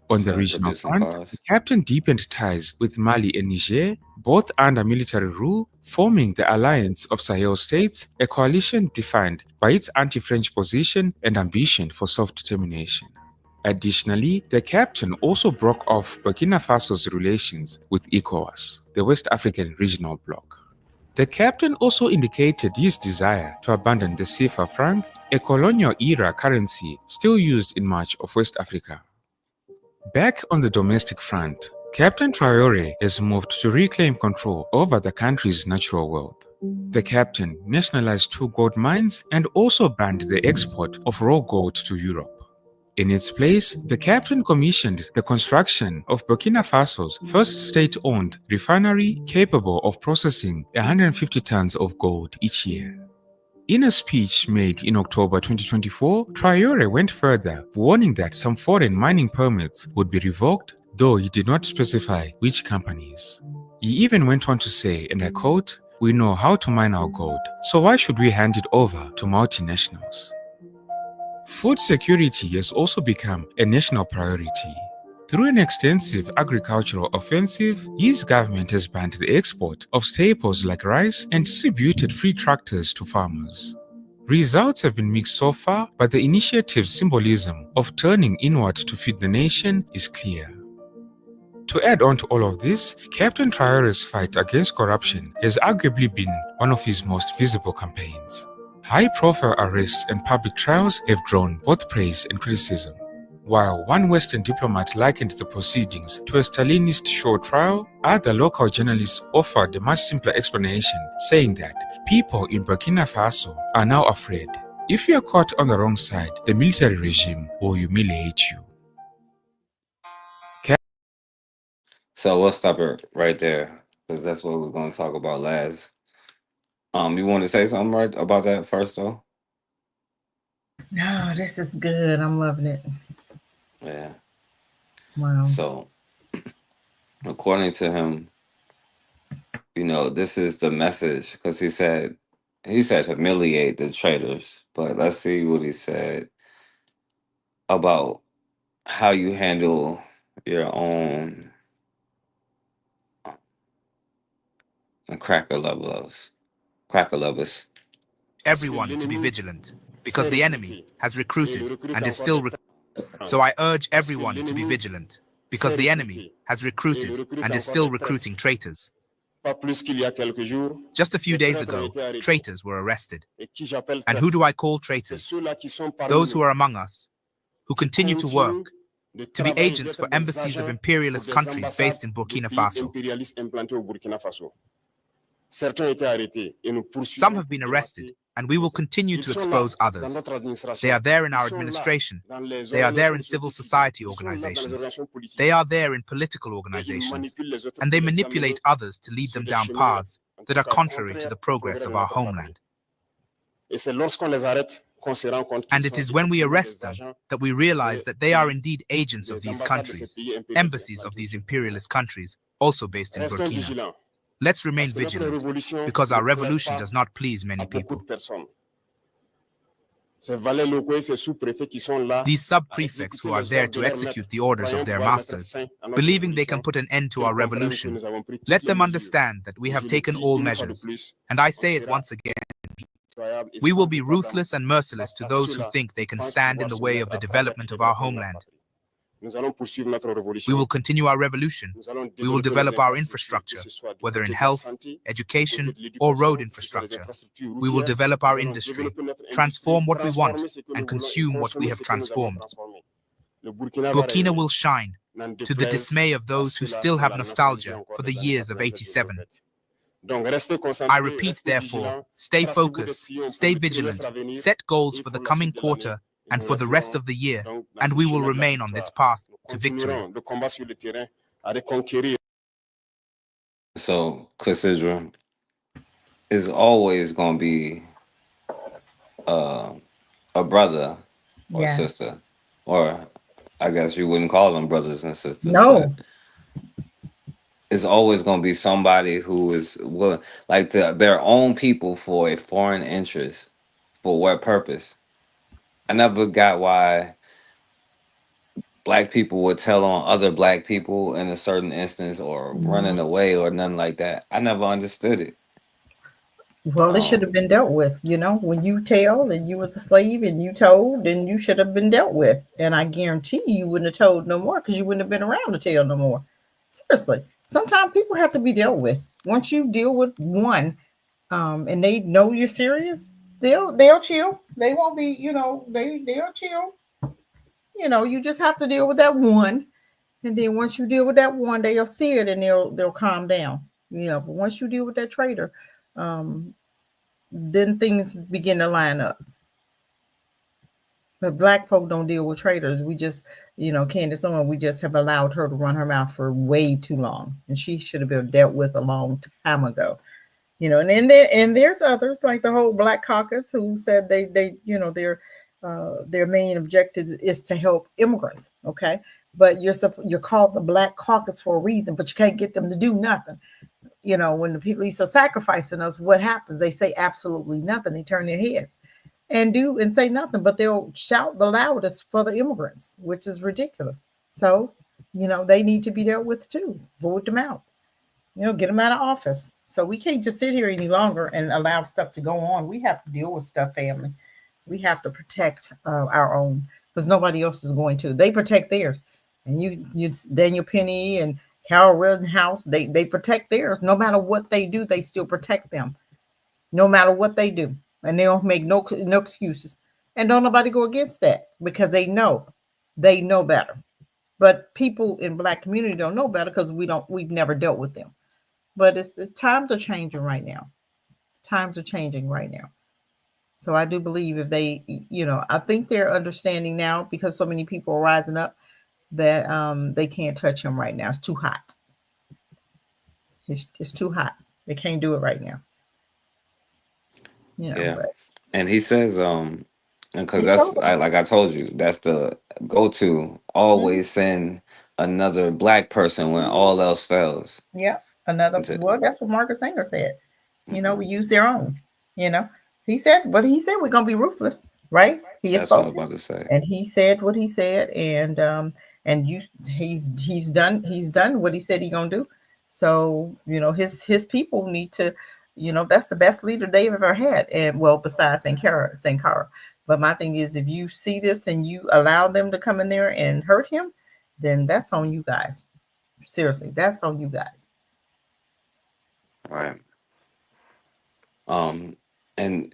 Speaker 19: On the
Speaker 3: Started
Speaker 19: regional
Speaker 3: producing
Speaker 19: front,
Speaker 3: cars.
Speaker 19: the captain deepened ties with Mali and Niger, both under military rule, forming the Alliance of Sahel States, a coalition defined by its anti-French position and ambition for self-determination. Additionally, the captain also broke off Burkina Faso's relations with ECOWAS, the West African regional bloc. The captain also indicated his desire to abandon the CFA franc, a colonial-era currency still used in much of West Africa. Back on the domestic front, Captain Traore has moved to reclaim control over the country's natural wealth. The captain nationalized 2 gold mines and also banned the export of raw gold to Europe. In its place, the captain commissioned the construction of Burkina Faso's first state-owned refinery capable of processing 150 tons of gold each year. In a speech made in October 2024, Traore went further, warning that some foreign mining permits would be revoked, though he did not specify which companies. He even went on to say, and I quote, "We know how to mine our gold, so why should we hand it over to multinationals?" Food security has also become a national priority. Through an extensive agricultural offensive, his government has banned the export of staples like rice and distributed free tractors to farmers. Results have been mixed so far, but the initiative's symbolism of turning inward to feed the nation is clear. To add on to all of this, Captain Traore's fight against corruption has arguably been one of his most visible campaigns. High-profile arrests and public trials have drawn both praise and criticism. While one Western diplomat likened the proceedings to a Stalinist show trial, other local journalists offered a much simpler explanation, saying that people in Burkina Faso are now afraid. If you are caught on the wrong side, the military regime will humiliate you.
Speaker 3: So we'll stop it right there because that's what we're going to talk about last. You want to say something right about that first, though?
Speaker 4: No, this is good. I'm loving it.
Speaker 3: Yeah.
Speaker 4: Wow.
Speaker 3: So, according to him, this is the message because he said humiliate the traitors. But let's see what he said about how you handle your own cracker lovers.
Speaker 10: Everyone to be vigilant, because the enemy has recruited and is still So I urge everyone to be vigilant, because the enemy has recruited and is still recruiting traitors. Just a few days ago, traitors were arrested. And who do I call traitors? Those who are among us, who continue to work, to be agents for embassies of imperialist countries based in Burkina Faso. Some have been arrested, and we will continue to expose others. They are there in our administration. They are there in civil society organizations. They are there in political organizations. And they manipulate others to lead them down paths that are contrary to the progress of our homeland. And it is when we arrest them that we realize that they are indeed agents of these countries, embassies of these imperialist countries, also based in Burkina. Let's remain vigilant, because our revolution does not please many people. These sub-prefects who are there to execute the orders of their masters, believing they can put an end to our revolution, let them understand that we have taken all measures. And I say it once again, we will be ruthless and merciless to those who think they can stand in the way of the development of our homeland. We will continue our revolution. We will develop our infrastructure, whether in health, education, or road infrastructure. We will develop our industry, transform what we want, and consume what we have transformed. Burkina will shine, to the dismay of those who still have nostalgia for the years of '87. I repeat, therefore, stay focused, stay vigilant, set goals for the coming quarter and for the rest of the year, and we will remain on this path to victory.
Speaker 3: So, Cassidra is always going to be a brother or sister, or I guess you wouldn't call them brothers and sisters.
Speaker 4: No.
Speaker 3: It's always going to be somebody who is willing, like their own people for a foreign interest. For what purpose? I never got why black people would tell on other black people in a certain instance or running away or nothing like that. I never understood it.
Speaker 4: Well, it should have been dealt with. When you tell and you was a slave and you told, then you should have been dealt with. And I guarantee you wouldn't have told no more because you wouldn't have been around to tell no more. Seriously, sometimes people have to be dealt with. Once you deal with one, and they know you're serious, they'll chill. They won't be, they'll chill. You just have to deal with that one, and then once you deal with that one, they'll see it and they'll calm down. But once you deal with that traitor, then things begin to line up. But black folk don't deal with traitors. We just, Candace Owens, we just have allowed her to run her mouth for way too long, and she should have been dealt with a long time ago. And there's others like the whole Black Caucus who said they their main objective is to help immigrants. Okay, but you're called the Black Caucus for a reason, but you can't get them to do nothing. When the police are sacrificing us, what happens? They say absolutely nothing. They turn their heads and do and say nothing, but they'll shout the loudest for the immigrants, which is ridiculous. So, they need to be dealt with too. Vote them out. Get them out of office. So we can't just sit here any longer and allow stuff to go on. We have to deal with stuff, family. We have to protect our own because nobody else is going to. They protect theirs. And you Daniel Penny and Carol Rittenhouse, they protect theirs. No matter what they do, they still protect them. No matter what they do. And they don't make no excuses. And don't nobody go against that because they know better. But people in Black community don't know better because we've never dealt with them. But the times are changing right now. Times are changing right now. So I do believe if they, I think they're understanding now because so many people are rising up that they can't touch him right now. It's too hot. It's too hot. They can't do it right now.
Speaker 3: Yeah.
Speaker 4: But
Speaker 3: And he says, because that's like I told you, that's the go-to. Always send another black person when all else fails.
Speaker 4: Yeah, well, that's what Margaret Sanger said. We use their own. He said we're gonna be ruthless, right? He
Speaker 3: That's what I'm about to say.
Speaker 4: and he said what he said, and he's done what he said he's gonna do. So his people need to, that's the best leader they've ever had, and well, besides Sankara. But my thing is, if you see this and you allow them to come in there and hurt him, then that's on you guys. Seriously, that's on you guys.
Speaker 3: Right. And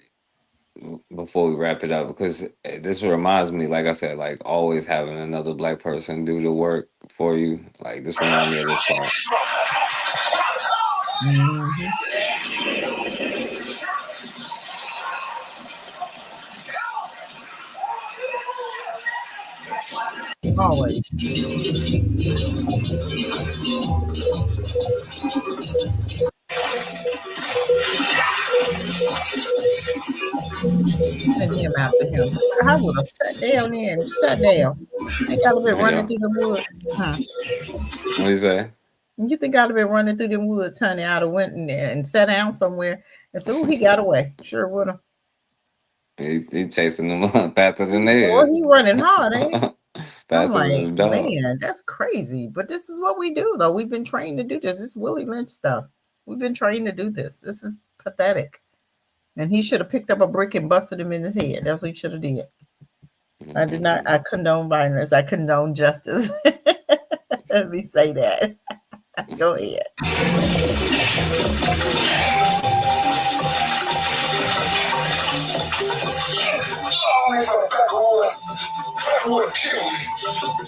Speaker 3: before we wrap it up, because this reminds me, like I said, like always having another black person do the work for you. Like this reminds me of this part.
Speaker 4: Always. Send him after him. I would have sat down there and shut down. Think I'd have been running through the woods. Huh?
Speaker 3: What do you say?
Speaker 4: You think I'd have been running through the woods, honey? I'd have went and sat down somewhere and said, "Oh, he got away." Sure would have.
Speaker 3: He chasing them faster than they
Speaker 4: Well,
Speaker 3: is.
Speaker 4: he running hard, ain't he? I'm
Speaker 3: Faster
Speaker 4: like,
Speaker 3: than a dog.
Speaker 4: man, that's crazy. But this is what we do, though. We've been trained to do this. This Willie Lynch stuff. We've been trained to do this. This is pathetic. And he should have picked up a brick and busted him in his head. That's what he should have did. I did not. I condone violence. I condone justice. Let me say that. Go ahead.
Speaker 16: Would kill me.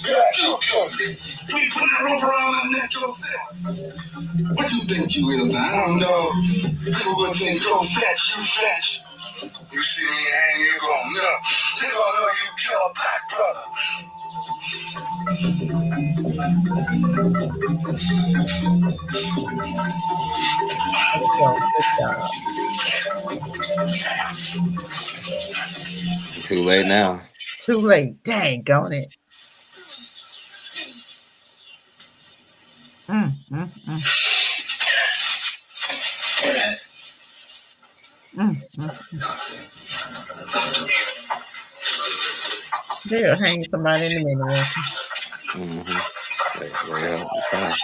Speaker 16: Yeah, you kill me. You put a rope around my neck yourself. What you think you is? I don't know. People would think, go fetch, you fetch. You see me hang, you gon' know. You gon' know you kill a black brother.
Speaker 3: Too late now.
Speaker 4: Too late. Dang on it. They'll hang somebody in the middle.
Speaker 3: Mm-hmm. They help the South.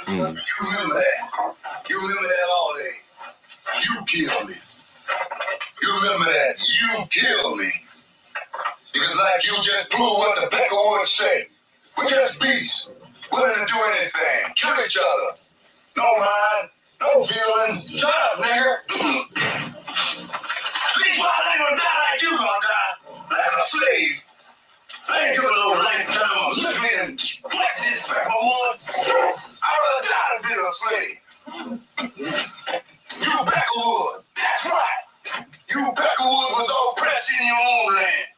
Speaker 3: Mm.
Speaker 16: You remember that? You remember that all day? You killed me. You remember that? You killed me. Because like you just proved what the Peckerwood said. We just beasts. Willing to do anything. Kill each other. No mind. No feeling. Shut up, nigga. These white ain't gonna die like you gonna die. Like a slave. I ain't doing no lifetime of living and flex this Peckerwood. I'd rather die than be a slave. You Peckerwood. That's right. You Peckerwood was oppressed in your own land.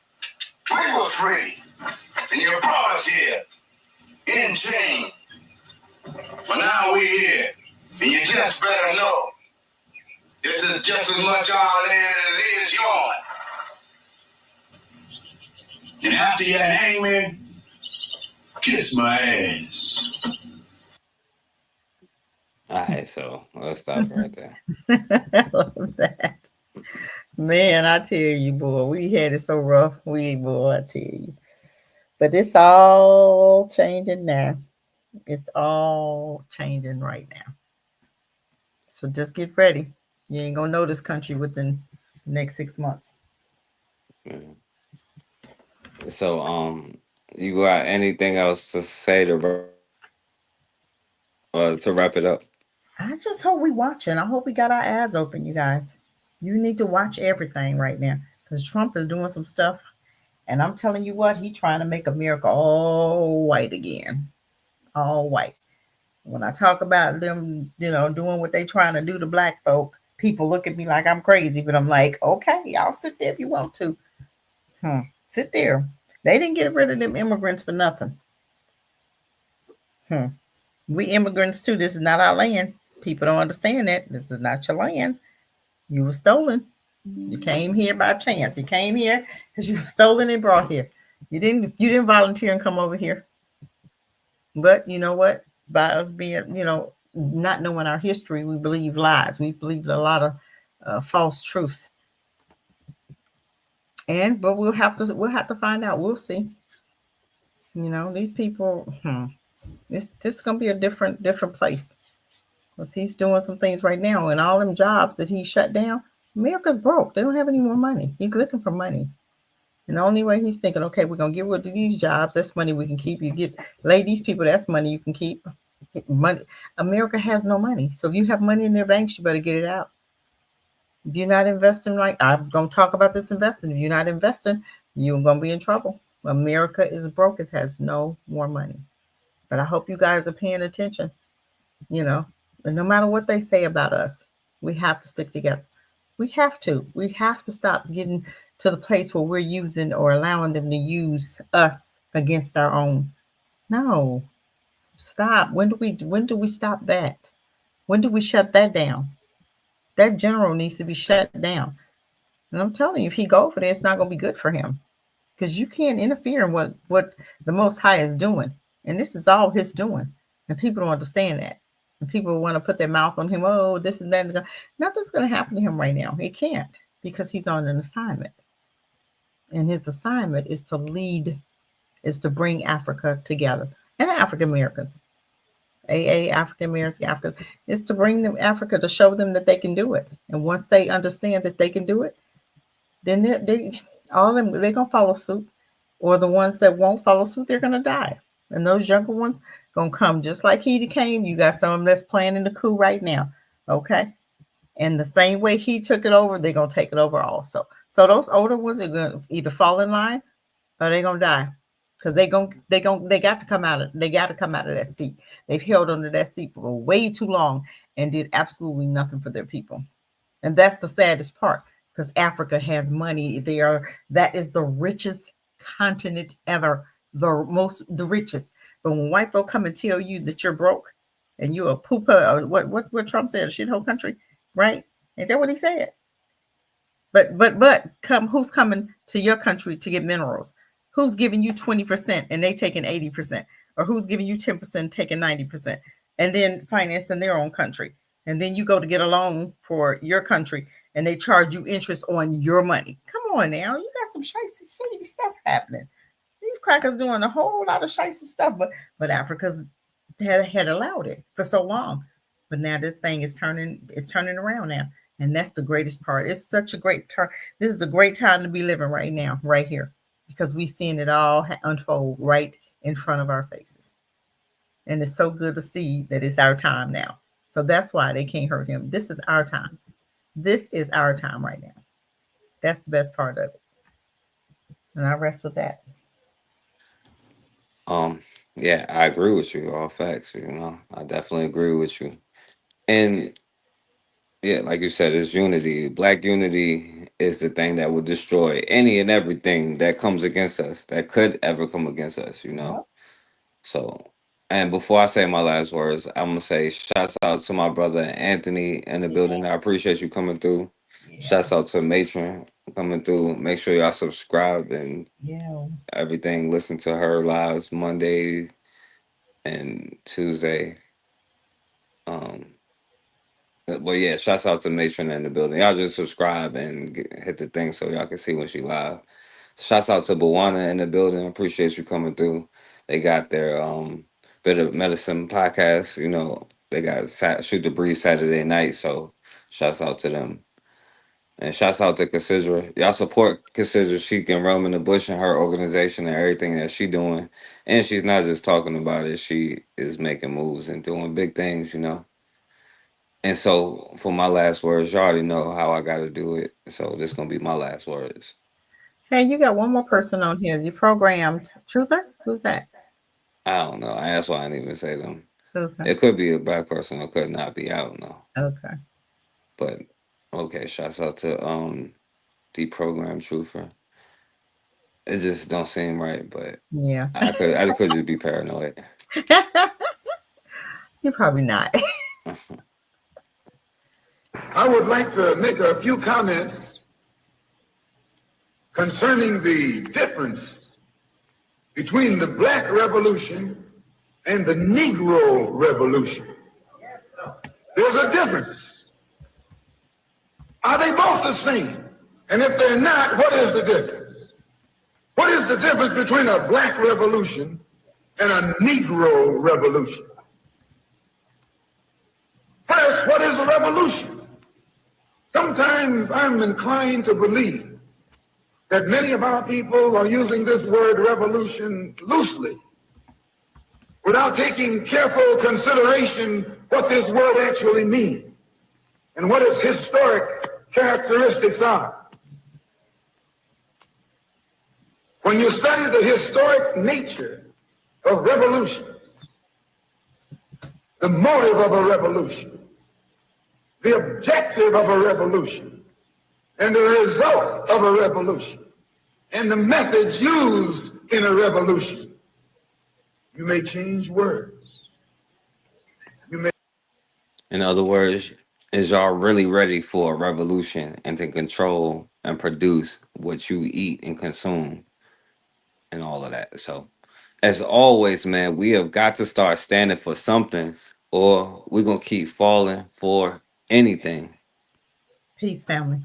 Speaker 16: We were free. And you brought us here. In chains. But now we're here. And you just better know. This is just as much our land as it is yours. And after you hang me, kiss my ass.
Speaker 3: All right, so let's stop right there.
Speaker 4: I love that. Man, I tell you, boy, we had it so rough. Boy, I tell you. But it's all changing now. It's all changing right now. So just get ready. You ain't gonna know this country within the next 6 months.
Speaker 3: Yeah. So, you got anything else to say to wrap it up?
Speaker 4: I just hope we watching. I hope we got our eyes open, you guys. You need to watch everything right now because Trump is doing some stuff. And I'm telling you what, he's trying to make America all white again. All white. When I talk about them, doing what they trying to do to black folk, people look at me like I'm crazy, but I'm like, okay, y'all sit there if you want to. Sit there. They didn't get rid of them immigrants for nothing. We immigrants too. This is not our land. People don't understand that. This is not your land. You were stolen. You came here by chance. You came here because you were stolen and brought here. You didn't volunteer and come over here. But you know what? By us being, not knowing our history, we believe lies. We believe a lot of false truth. But we'll have to find out. We'll see. These people. This is gonna be a different place. Because he's doing some things right now, and all them jobs that he shut down. America's broke. They don't have any more money. He's looking for money. And the only way he's thinking, okay, we're going to get rid of these jobs. That's money we can keep. Lay these people, that's money you can keep. Money. America has no money. So if you have money in their banks, you better get it out. If you're not investing, I'm going to talk about this investing. If you're not investing, you're going to be in trouble. America is broke. It has no more money. But I hope you guys are paying attention, And no matter what they say about us, we have to stick together. We have to. We have to stop getting to the place where we're using or allowing them to use us against our own. No. Stop. When do we stop that? When do we shut that down? That general needs to be shut down. And I'm telling you, if he go for that, it's not going to be good for him. Because you can't interfere in what the Most High is doing. And this is all his doing. And people don't understand that. And people want to put their mouth on him. Oh, this and that. Nothing's going to happen to him right now. He can't because he's on an assignment. And his assignment is to lead, is to bring Africa together. And African Americans. African Americans, Africa, is to bring them Africa to show them that they can do it. And once they understand that they can do it, then all of them, they're going to follow suit. Or the ones that won't follow suit, they're going to die. And those younger ones going to come just like he came. You got some of them that's planning the coup right now. Okay. And the same way he took it over, they're going to take it over also. So those older ones are going to either fall in line or they're going to die. Because they got to come out of that seat. They've held onto that seat for way too long and did absolutely nothing for their people. And that's the saddest part. Because Africa has money. That is the richest continent ever, the richest. But when white folk come and tell you that you're broke and you're a pooper, or what Trump said, a shithole country, right? Ain't that what he said? But who's coming to your country to get minerals? Who's giving you 20% and they taking 80%? Or who's giving you 10%, taking 90%, and then financing their own country? And then you go to get a loan for your country and they charge you interest on your money. Come on now, you got some shady stuff happening. These crackers doing a whole lot of shady stuff, but Africa's had allowed it for so long. But now this thing is turning around now. And that's the greatest part. It's such a great time. This is a great time to be living right now, right here, because we're seeing it all unfold right in front of our faces. And it's so good to see that it's our time now. So that's why they can't hurt him. This is our time. This is our time right now. That's the best part of it. And I rest with that.
Speaker 3: Yeah, I agree with you. All facts, I definitely agree with you. And yeah, like you said, it's unity. Black unity is the thing that will destroy any and everything that comes against us, that could ever come against us. So, and before I say my last words, I'm gonna say shouts out to my brother Anthony in the building. I appreciate you coming through. Shouts out to Matron coming through. Make sure y'all subscribe and everything. Listen to her lives Monday and Tuesday. But yeah, shouts out to Matron in the building. Y'all just subscribe and hit the thing so y'all can see when she live. Shouts out to Bawana in the building. Appreciate you coming through. They got their Bit of Medicine podcast. They got Shoot the Breeze Saturday night. So shouts out to them. And shouts out to Cassidra. Y'all support CassidraCheek and Roam the Bush and her organization and everything that she doing. And she's not just talking about it. She is making moves and doing big things. And so for my last words, you already know how I got to do it. So this going to be my last words.
Speaker 4: Hey, you got one more person on here. You programmed Truther? Who's that?
Speaker 3: I don't know. That's why I didn't even say them.
Speaker 4: Okay.
Speaker 3: It could be a black person or could not be. I don't know.
Speaker 4: Okay.
Speaker 3: But okay, shouts out to deprogrammed Truther. It just don't seem right, but
Speaker 4: yeah,
Speaker 3: I could just be paranoid.
Speaker 4: You're probably not.
Speaker 2: I would like to make a few comments concerning the difference between the Black Revolution and the Negro Revolution. There's a difference. Are they both the same? And if they're not, what is the difference? What is the difference between a Black Revolution and a Negro Revolution? First, what is a revolution? Sometimes I'm inclined to believe that many of our people are using this word revolution loosely, without taking careful consideration what this word actually means and what its historic characteristics are. When you study the historic nature of revolutions, the motive of a revolution, the objective of a revolution, and the result of a revolution, and the methods used in a revolution, you may change words.
Speaker 3: In other words, is y'all really ready for a revolution and to control and produce what you eat and consume and all of that? So, as always, man, we have got to start standing for something or we're going to keep falling for anything.
Speaker 4: Peace, family.